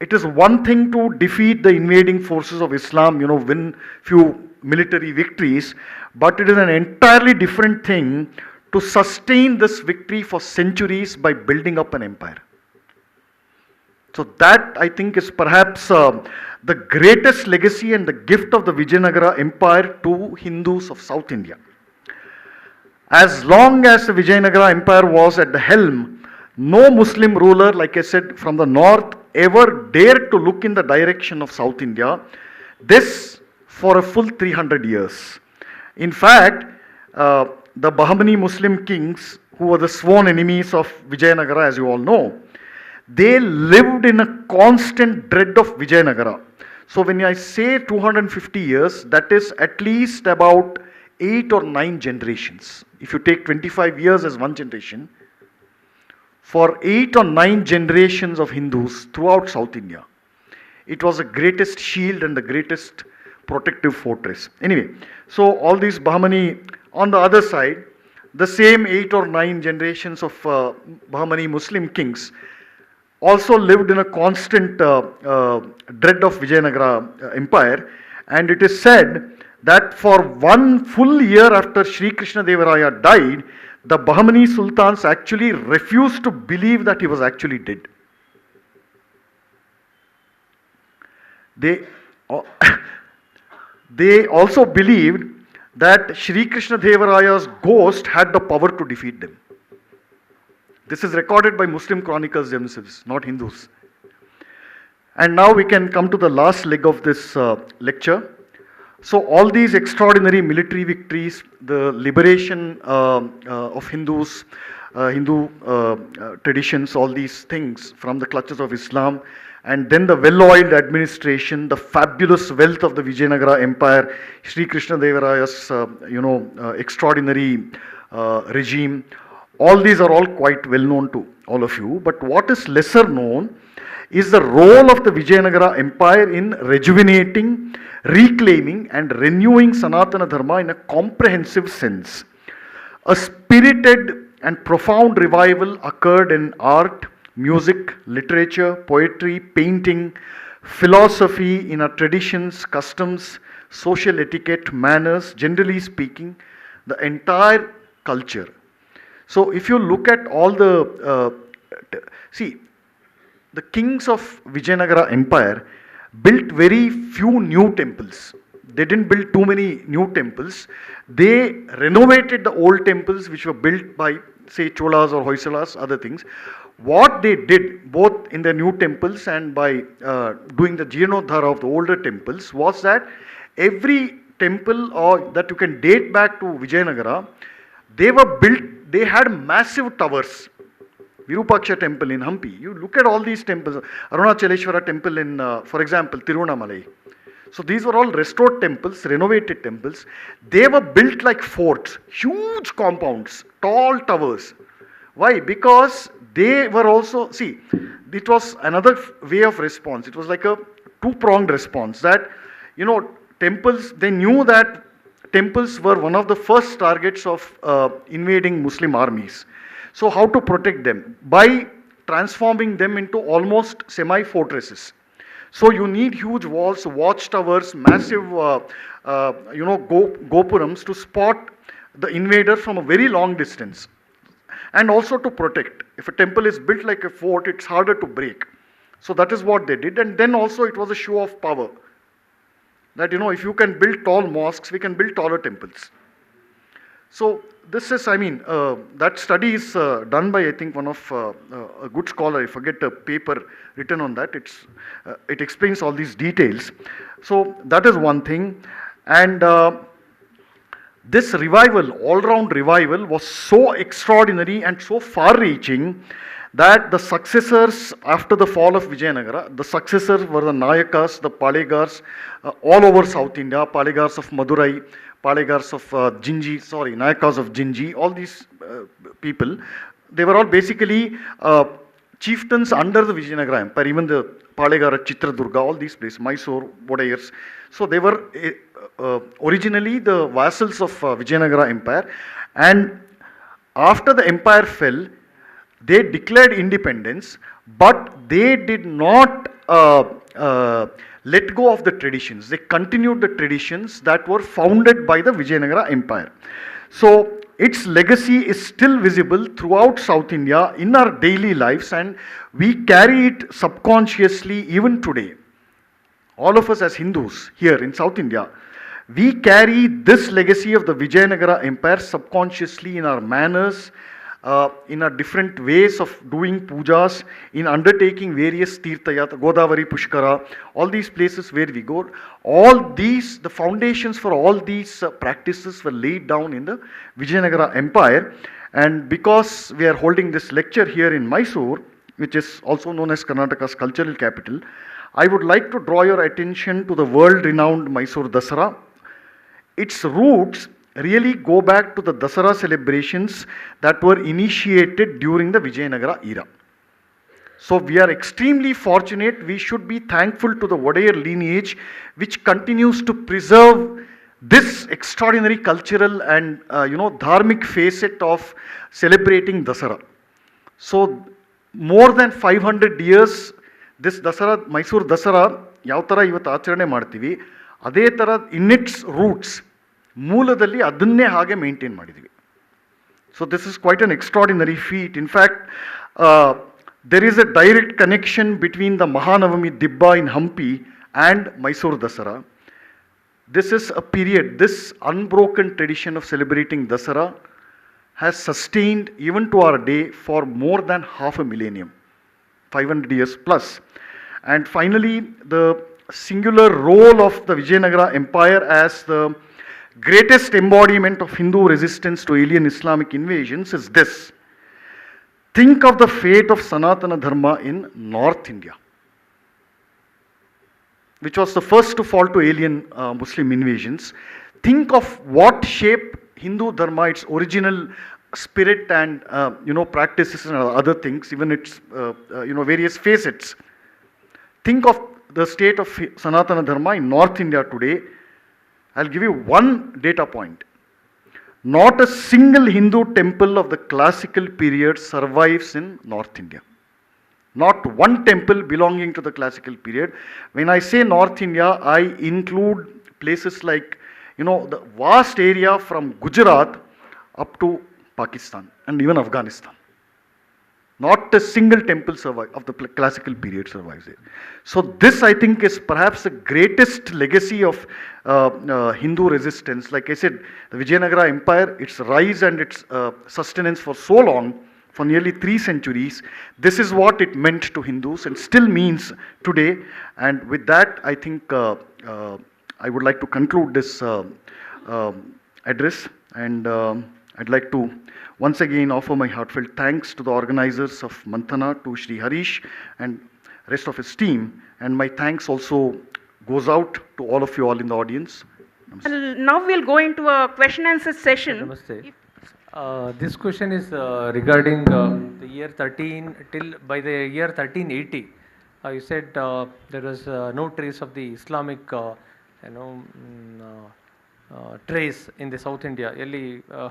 S2: it is one thing to defeat the invading forces of Islam, win few military victories, but it is an entirely different thing to sustain this victory for centuries by building up an empire. So that, I think, is perhaps the greatest legacy and the gift of the Vijayanagara Empire to Hindus of South India. As long as the Vijayanagara Empire was at the helm, no Muslim ruler, like I said, from the north ever dared to look in the direction of South India. This for a full 300 years. In fact, the Bahmani Muslim kings, who were the sworn enemies of Vijayanagara, as you all know, they lived in a constant dread of Vijayanagara. So when I say 250 years, that is at least about 8 or 9 generations. If you take 25 years as one generation, for 8 or 9 generations of Hindus throughout South India, it was the greatest shield and the greatest protective fortress. Anyway, so all these Bahmani, on the other side, the same 8 or 9 generations of Bahmani Muslim kings also lived in a constant dread of Vijayanagara Empire, and it is said that for one full year after Sri Krishna Deva Raya died, the Bahmani sultans actually refused to believe that he was actually dead. They also believed that Sri Krishna Deva Raya's ghost had the power to defeat them. This is recorded by Muslim chronicles themselves, not Hindus. And now we can come to the last leg of this lecture. So all these extraordinary military victories, the liberation of Hindus, Hindu traditions, all these things from the clutches of Islam, and then the well-oiled administration, the fabulous wealth of the Vijayanagara Empire, Sri Krishna Deva Raya's extraordinary regime. All these are all quite well known to all of you, but what is lesser known is the role of the Vijayanagara Empire in rejuvenating, reclaiming and renewing Sanatana Dharma in a comprehensive sense. A spirited and profound revival occurred in art, music, literature, poetry, painting, philosophy, in our traditions, customs, social etiquette, manners, generally speaking, the entire culture. So if you look at all the, the kings of Vijayanagara Empire built very few new temples. They didn't build too many new temples. They renovated the old temples which were built by, say, Cholas or Hoysalas, other things. What they did, both in the new temples and by doing the Jeernoddhara of the older temples, was that every temple that you can date back to Vijayanagara, they were built, they had massive towers. Virupaksha temple in Hampi. You look at all these temples. Arunachaleshwara temple in, for example, Tiruvannamalai. So these were all restored temples, renovated temples. They were built like forts, huge compounds, tall towers. Why? Because they were also, see, it was another way of response. It was like a two-pronged response that, temples, they knew that temples were one of the first targets of invading Muslim armies. So how to protect them? By transforming them into almost semi-fortresses. So you need huge walls, watchtowers, massive, gopurams to spot the invader from a very long distance. And also to protect. If a temple is built like a fort, it's harder to break. So that is what they did. And then also it was a show of power. That, if you can build tall mosques, we can build taller temples. So this is, that study is done by, I think, one of a good scholar. I forget a paper written on that. It explains all these details. So that is one thing. And this revival, all-round revival, was so extraordinary and so far-reaching that the successors, after the fall of Vijayanagara, the successors were the Nayakas, the Palegars, all over South India, Palegars of Madurai, Palegars of Nayakas of Jinji, all these people, they were all basically chieftains under the Vijayanagara Empire, even the Palegara, Chitradurga, all these places, Mysore, Vodayars. So they were originally the vassals of Vijayanagara Empire, and after the empire fell, they declared independence, but they did not let go of the traditions. They continued the traditions that were founded by the Vijayanagara Empire. So its legacy is still visible throughout South India in our daily lives, and we carry it subconsciously even today. All of us as Hindus here in South India, we carry this legacy of the Vijayanagara Empire subconsciously in our manners, in our different ways of doing pujas, in undertaking various tirthayatra, Godavari, Pushkara, all these places where we go. All these, the foundations for all these practices were laid down in the Vijayanagara Empire. And because we are holding this lecture here in Mysore, which is also known as Karnataka's cultural capital, I would like to draw your attention to the world-renowned Mysore Dasara. Its roots really go back to the Dasara celebrations that were initiated during the Vijayanagara era. So we are extremely fortunate. We should be thankful to the Vodayar lineage, which continues to preserve this extraordinary cultural and dharmic facet of celebrating Dasara. So more than 500 years, this Dasara, Mysore Dasara, ಯಾವ ಥರ ಇವತ್ತು ಆಚರಣೆ ಮಾಡ್ತೀವಿ, ಅದೇ ಥರ in its roots, ಮೂಲದಲ್ಲಿ ಅದನ್ನೇ ಹಾಗೆ ಮೇಂಟೈನ್ ಮಾಡಿದ್ದೀವಿ. So this is quite an extraordinary feat. In fact, there is a direct connection between the Mahanavami Dibba in Hampi and Mysore Dasara. This is a period, this unbroken tradition of celebrating Dasara has sustained even to our day for more than half a millennium, 500 years plus. And finally, the singular role of the Vijayanagara Empire as the greatest embodiment of Hindu resistance to alien Islamic invasions is this. Think of the fate of Sanatana Dharma in North India, which was the first to fall to alien Muslim invasions. Think of what shape Hindu Dharma, its original spirit and practices and other things, even its various facets. Think of the state of Sanatana Dharma in North India today. I'll give you one data point. Not a single Hindu temple of the classical period survives in North India. Not one temple belonging to the classical period. When I say North India, I include places like, the vast area from Gujarat up to Pakistan and even Afghanistan. Not a single temple of the classical period survives there. So this, I think, is perhaps the greatest legacy of Hindu resistance. Like I said, the Vijayanagara Empire, its rise and its sustenance for so long, for nearly 3 centuries, this is what it meant to Hindus and still means today. And with that, I think I would like to conclude this address, and I'd like to once again offer my heartfelt thanks to the organizers of Manthana, to Shri Harish and rest of his team, and my thanks also goes out to all of you all in the audience.
S1: Now we'll go into a question and answer session.
S3: Namaste. This question is regarding the year 13 till by the year 1380. You said there was no trace of the Islamic, you know, trace in the South India. ಎಲ್ಲಿ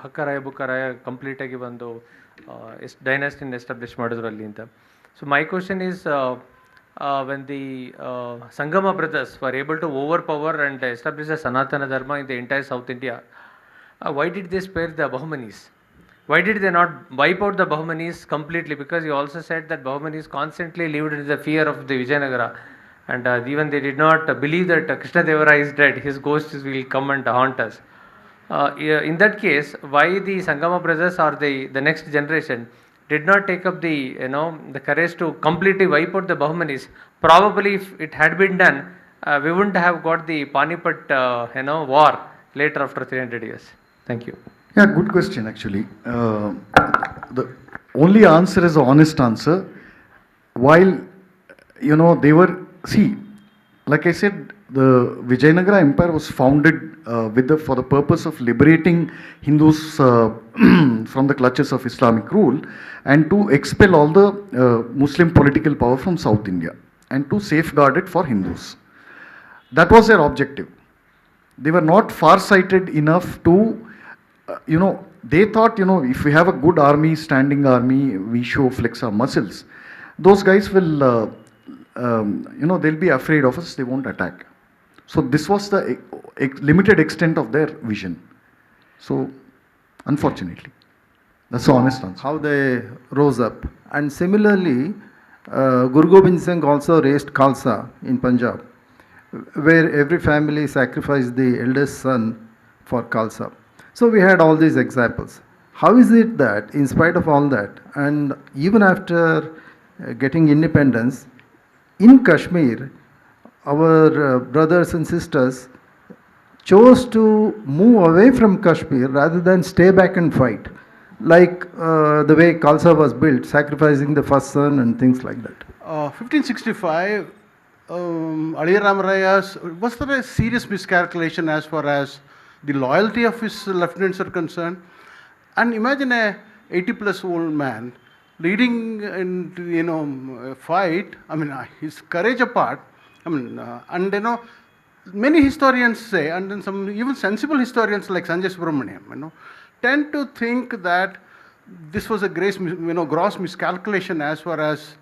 S3: ಹಕ್ಕರಾಯ Bukkaraya complete ಆಗಿ ಬಂದು ಡೈನಾಸ್ಟಿನ establish ಮಾಡಿದ್ರು ಅಲ್ಲಿ ಅಂತ. So my question is, when the Sangama brothers were able to overpower and establish the Sanatana Dharma in the entire South India, why did they spare the Bahmanis? Why did they not wipe out the Bahmanis completely? Because you also said that Bahmanis constantly lived in the fear of the Vijayanagara, and even they did not believe that Krishna Devara is dead, his ghosts will come and haunt us. In that case, why the Sangama brothers or the next generation did not take up the the courage to completely wipe out the Bahmanis? Probably if it had been done, we wouldn't have got the Panipat war later after 300 years. Thank you.
S2: Yeah, good question actually. The only answer is the honest answer. While they were, see, like I said, the Vijayanagara Empire was founded for the purpose of liberating Hindus from the clutches of Islamic rule and to expel all the Muslim political power from South India and to safeguard it for Hindus. That was their objective. They were not far-sighted enough to they thought, if we have a good army, standing army, we flex our muscles, those guys will, they'll be afraid of us, they won't attack. So this was the limited extent of their vision. So, unfortunately, that's the honest answer.
S4: How they rose up. And similarly, Guru Gobind Singh also raised Khalsa in Punjab, where every family sacrificed the eldest son for Khalsa. So we had all these examples. How is it that, in spite of all that, and even after getting independence, in Kashmir, our brothers and sisters chose to move away from Kashmir rather than stay back and fight, like the way Khalsa was built, sacrificing the first son and things like that?
S5: 1565, Aliya Ramaraiya's, was there a serious miscalculation as far as the loyalty of his lieutenants are concerned? And imagine a 80-plus old man leading into a fight. I mean, his courage apart. I mean, and many historians say, and then some even sensible historians like Sanjay Subramaniam, tend to think that this was a gross miscalculation as far as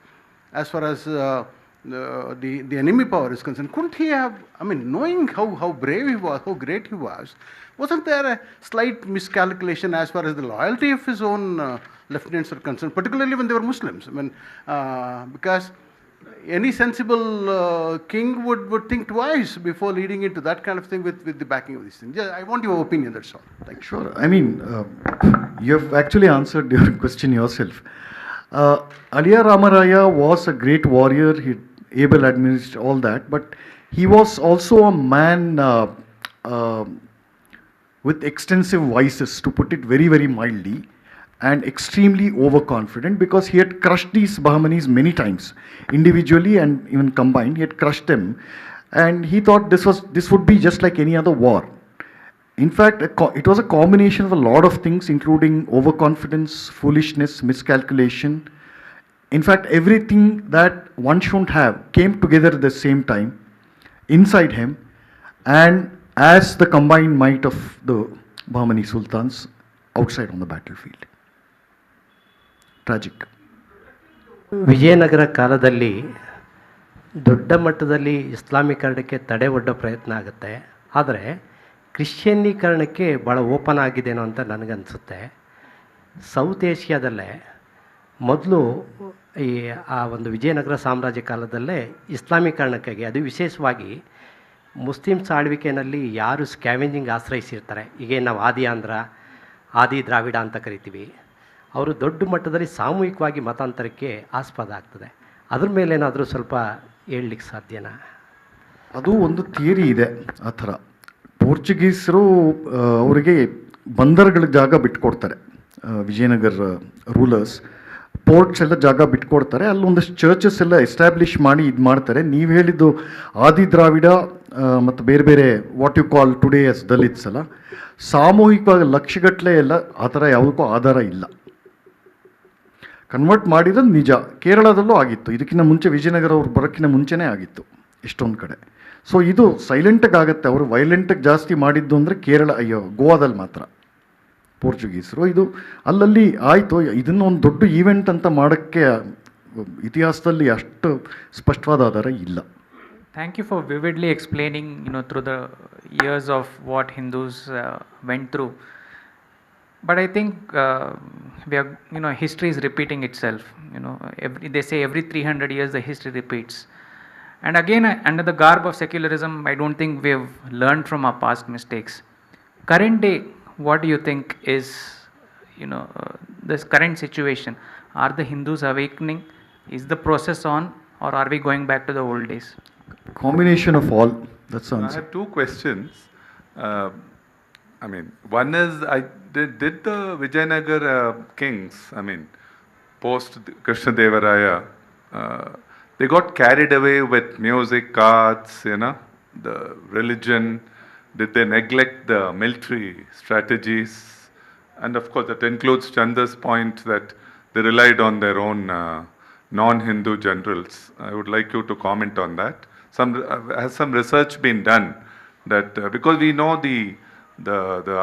S5: the enemy power is concerned. Couldn't he have, knowing how brave he was, how great he was, wasn't there a slight miscalculation as far as the loyalty of his own lieutenants are concerned, particularly when they were Muslims? Because any sensible king would think twice before leading into that kind of thing with the backing of these things. Yeah, I want your opinion, that's all. Thank you.
S2: Sure. You have actually answered your question yourself. Aliya Ramaraiya was a great warrior, he able administrator, all that, but he was also a man with extensive vices, to put it very, very mildly, and extremely overconfident, because he had crushed these Bahmanis many times, individually and even combined. He had crushed them, and he thought this would be just like any other war. In fact, it was a combination of a lot of things, including overconfidence, foolishness, miscalculation. In fact, everything that one shouldn't have came together at the same time inside him, and as the combined might of the Bahmani Sultans outside on the battlefield. Tragic.
S6: Vijayanagara ಕಾಲದಲ್ಲಿ ದೊಡ್ಡ ಮಟ್ಟದಲ್ಲಿ ಇಸ್ಲಾಮೀಕರಣಕ್ಕೆ ತಡೆ ಒಡ್ಡೋ ಪ್ರಯತ್ನ ಆಗುತ್ತೆ. ಆದರೆ ಕ್ರಿಶ್ಚಿಯನ್ನೀಕರಣಕ್ಕೆ ಭಾಳ open ಆಗಿದೆನೋ ಅಂತ ನನಗನ್ಸುತ್ತೆ. ಸೌತ್ ಏಷ್ಯಾದಲ್ಲೇ ಮೊದಲು ಆ ಒಂದು ವಿಜಯನಗರ ಸಾಮ್ರಾಜ್ಯ ಕಾಲದಲ್ಲೇ ಇಸ್ಲಾಮೀಕರಣಕ್ಕಾಗಿ, ಅದು ವಿಶೇಷವಾಗಿ ಮುಸ್ಲಿಮ್ಸ್ ಆಳ್ವಿಕೆಯಲ್ಲಿ ಯಾರು ಸ್ಕ್ಯಾವೆಂಜಿಂಗ್ ಆಶ್ರಯಿಸಿರ್ತಾರೆ, ಈಗೇನು ನಾವು ಆದಿ ಆಂಧ್ರ, ಆದಿ ದ್ರಾವಿಡ ಅಂತ ಕರಿತೀವಿ, ಅವರು ದೊಡ್ಡ ಮಟ್ಟದಲ್ಲಿ ಸಾಮೂಹಿಕವಾಗಿ ಮತಾಂತರಕ್ಕೆ ಆಸ್ಪದ ಆಗ್ತದೆ. ಅದ್ರ ಮೇಲೇನಾದರೂ ಸ್ವಲ್ಪ ಹೇಳಲಿಕ್ಕೆ ಸಾಧ್ಯನಾ?
S2: ಅದು ಒಂದು ಥಿಯರಿ ಇದೆ ಆ ಥರ. ಪೋರ್ಚುಗೀಸರು ಅವರಿಗೆ ಬಂದರ್ಗಳ ಜಾಗ ಬಿಟ್ಕೊಡ್ತಾರೆ, ವಿಜಯನಗರ ರೂಲರ್ಸ್. ಪೋರ್ಟ್ಸ್ ಎಲ್ಲ ಜಾಗ ಬಿಟ್ಕೊಡ್ತಾರೆ, ಅಲ್ಲೊಂದಷ್ಟು ಚರ್ಚಸ್ ಎಲ್ಲ ಎಸ್ಟಾಬ್ಲಿಷ್ ಮಾಡಿ ಇದು ಮಾಡ್ತಾರೆ. ನೀವು ಹೇಳಿದ್ದು ಆದಿ ದ್ರಾವಿಡ ಮತ್ತು ಬೇರೆ ಬೇರೆ what you call today as Dalits ಅಲ್ಲ, ಸಾಮೂಹಿಕವಾಗಿ ಲಕ್ಷಗಟ್ಟಲೆ ಎಲ್ಲ ಆ ಥರ ಯಾವುದಕ್ಕೂ ಆಧಾರ ಇಲ್ಲ. ಕನ್ವರ್ಟ್ ಮಾಡಿರೋದು ನಿಜ. ಕೇರಳದಲ್ಲೂ ಆಗಿತ್ತು, ಇದಕ್ಕಿಂತ ಮುಂಚೆ ವಿಜಯನಗರ ಅವ್ರು ಬರೋಕ್ಕಿಂತ ಮುಂಚೆನೇ ಆಗಿತ್ತು ಎಷ್ಟೊಂದು ಕಡೆ. ಸೊ ಇದು ಸೈಲೆಂಟಾಗಿ ಆಗುತ್ತೆ. ಅವರು ವೈಲೆಂಟಾಗಿ ಜಾಸ್ತಿ ಮಾಡಿದ್ದು ಅಂದರೆ ಕೇರಳ, ಗೋವಾದಲ್ಲಿ ಮಾತ್ರ ಪೋರ್ಚುಗೀಸರು. ಇದು ಅಲ್ಲಲ್ಲಿ ಆಯಿತು. ಇದನ್ನು ಒಂದು ದೊಡ್ಡ ಈವೆಂಟ್ ಅಂತ ಮಾಡೋಕ್ಕೆ ಇತಿಹಾಸದಲ್ಲಿ ಅಷ್ಟು ಸ್ಪಷ್ಟವಾದ ಆಧಾರ ಇಲ್ಲ.
S7: Thank you for vividly explaining, through the years of what Hindus went through. But I think we are, history is repeating itself. They say every 300 years the history repeats. And again, under the garb of secularism, I don't think we have learned from our past mistakes. Current day, what do you think is, this current situation? Are the Hindus awakening? Is the process on, or are we going back to the old days?
S2: Combination of all. That's the
S8: I
S2: answer.
S8: have two questions. One is, did the Vijayanagara kings, post Krishna Devaraya, they got carried away with music, arts, the religion? Did they neglect the military strategies? And of course, that includes Chanda's point that they relied on their own non-Hindu generals. I would like you to comment on that. Has some research been done that because we know the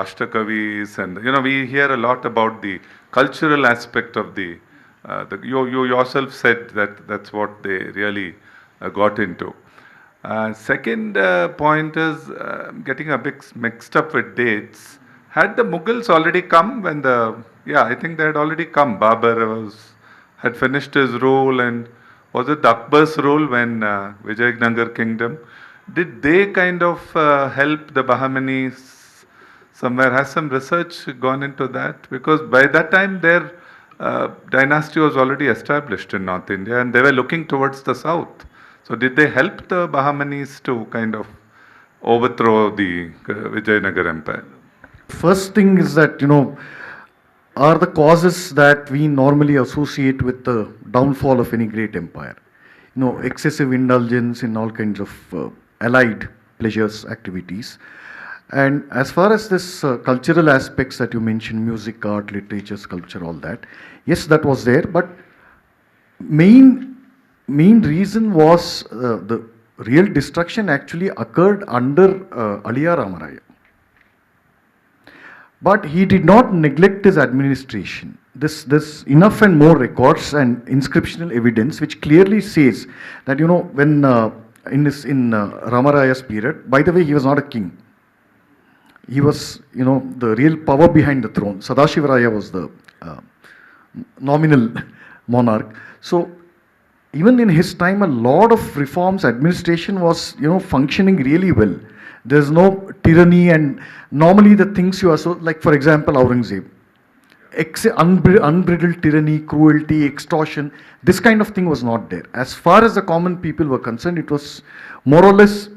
S8: Ashtakavis and we hear a lot about the cultural aspect of you yourself said that that's what they really got into. Second point is getting a bit mixed up with dates. Had the Mughals already come when I think they had already come. Babur had finished his rule, and was it Akbar's rule when Vijayanagara kingdom? Did they kind of help the Bahmanis somewhere? Has some research gone into that? Because by that time their dynasty was already established in North India and they were looking towards the south. So did they help the Bahmanis to kind of overthrow the Vijayanagara empire?
S2: First thing is that, are the causes that we normally associate with the downfall of any great empire. Excessive indulgence in all kinds of allied pleasures, activities. And as far as this cultural aspects that you mentioned, music, art, literature, sculpture, all that, yes, that was there. But main reason was the real destruction actually occurred under Aliya Ramaraya. But he did not neglect his administration. This enough and more records and inscriptional evidence which clearly says that when in Ramaraya's period, by the way, he was not a king. He was the real power behind the throne. Sadashivaraya was the nominal monarch. So even in his time, a lot of reforms, administration was functioning really well. There's no tyranny, and normally the things you associate, like for example Aurangzeb, unbridled tyranny, cruelty, extortion, this kind of thing was not there. As far as the common people were concerned, it was more or less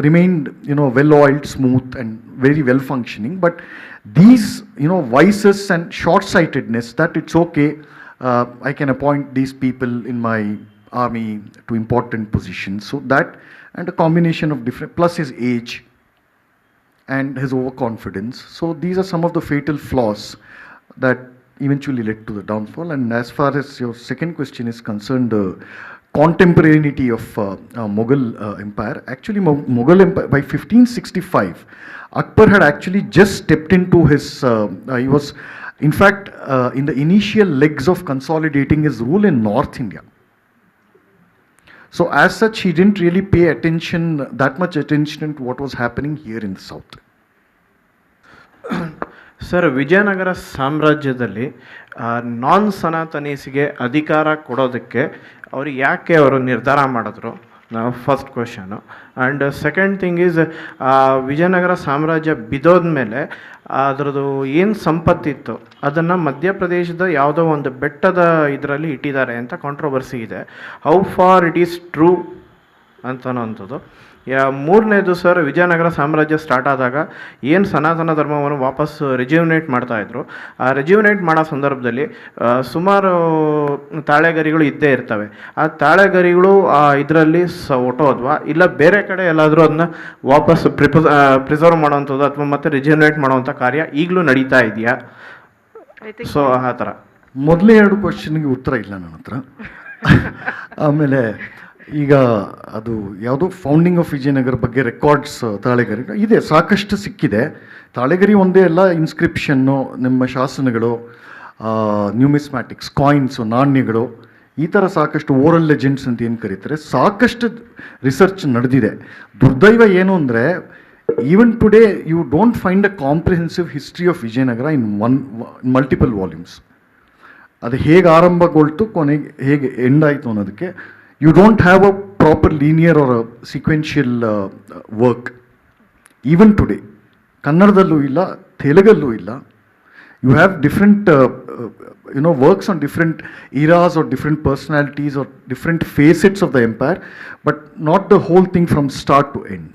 S2: remained well-oiled, smooth and very well functioning. But these vices and short-sightedness, that it's okay, I can appoint these people in my army to important positions. So that, and a combination of different, plus his age and his overconfidence. So these are some of the fatal flaws that eventually led to the downfall. And as far as your second question is concerned, the contemporaneity of Mughal empire, actually Mughal empire, by 1565, Akbar had actually just stepped into his, he was in fact in the initial legs of consolidating his rule in North India. So as such, he didn't really pay that much attention to what was happening here in the south.
S9: Sir, Vijayanagara ಸಾಮ್ರಾಜ್ಯದಲ್ಲಿ non ಸನಾತನೀಸ್ಗೆ ಅಧಿಕಾರ ಕೊಡೋದಕ್ಕೆ ಅವರು ನಿರ್ಧಾರ ಮಾಡಿದ್ರು? First question. And second thing is, Vijayanagara ಸಾಮ್ರಾಜ್ಯ ಬಿದ್ದೋದ್ಮೇಲೆ ಅದರದ್ದು ಏನು ಸಂಪತ್ತಿತ್ತು ಅದನ್ನು ಮಧ್ಯಪ್ರದೇಶದ ಯಾವುದೋ ಒಂದು ಬೆಟ್ಟದ ಇದರಲ್ಲಿ ಇಟ್ಟಿದ್ದಾರೆ ಅಂತ ಕಾಂಟ್ರವರ್ಸಿ ಇದೆ. How far it is true ಅಂತನೋಂಥದ್ದು. ಮೂರನೇದು ಸರ್, ವಿಜಯನಗರ ಸಾಮ್ರಾಜ್ಯ ಸ್ಟಾರ್ಟ್ ಆದಾಗ ಏನು ಸನಾತನ ಧರ್ಮವನ್ನು ವಾಪಸ್ ರಿಜ್ಯೂನೇಟ್ ಮಾಡ್ತಾಯಿದ್ರು, ಆ ರಿಜ್ಯೂನೇಟ್ ಮಾಡೋ ಸಂದರ್ಭದಲ್ಲಿ ಸುಮಾರು ತಾಳೆಗರಿಗಳು ಇದ್ದೇ ಇರ್ತವೆ. ಆ ತಾಳೆಗರಿಗಳು ಇದರಲ್ಲಿ ಹೊಟ್ಟೋದ್ವಾ ಇಲ್ಲ ಬೇರೆ ಕಡೆ ಎಲ್ಲಾದರೂ ಅದನ್ನ ವಾಪಸ್ ಪ್ರಿಸರ್ವ್ ಮಾಡೋವಂಥದ್ದು ಅಥವಾ ಮತ್ತೆ ರಿಜ್ಯೂನೇಟ್ ಮಾಡೋವಂಥ ಕಾರ್ಯ ಈಗಲೂ ನಡೀತಾ ಇದೆಯಾ? ಸೊ ಆ ಥರ.
S2: ಮೊದಲೇ 2 ಕ್ವಶನ್ಗೆ ಉತ್ತರ ಇಲ್ಲ ನನ್ನ ಹತ್ರ. ಆಮೇಲೆ ಈಗ ಅದು ಯಾವುದೋ ಫೌಂಡಿಂಗ್ ಆಫ್ ವಿಜಯನಗರ ಬಗ್ಗೆ ರೆಕಾರ್ಡ್ಸ್ ತಾಳೆಗರಿ ಇದೆ, ಸಾಕಷ್ಟು ಸಿಕ್ಕಿದೆ. ತಾಳೆಗರಿ ಒಂದೇ ಅಲ್ಲ, ಇನ್ಸ್ಕ್ರಿಪ್ಷನ್ನು, ನಿಮ್ಮ ಶಾಸನಗಳು, ನ್ಯೂಮಿಸ್ಮ್ಯಾಟಿಕ್ಸ್, ಕಾಯಿನ್ಸು, ನಾಣ್ಯಗಳು, ಈ ಥರ ಸಾಕಷ್ಟು ಓರಲ್ ಲೆಜೆಂಡ್ಸ್ ಅಂತ ಏನು ಕರೀತಾರೆ, ಸಾಕಷ್ಟು ರಿಸರ್ಚ್ ನಡೆದಿದೆ. ದುರ್ದೈವ ಏನು ಅಂದರೆ, even today you don't find a comprehensive history of Vijayanagara in multiple volumes. ಅದು ಹೇಗೆ ಆರಂಭಗೊಳ್ತು, ಕೊನೆಗೆ ಹೇಗೆ ಎಂಡ್ ಆಯಿತು ಅನ್ನೋದಕ್ಕೆ you don't have a proper linear or a sequential work. Even today, Kannadallu illa, Telugallu illa. You have different, works on different eras or different personalities or different facets of the empire, but not the whole thing from start to end.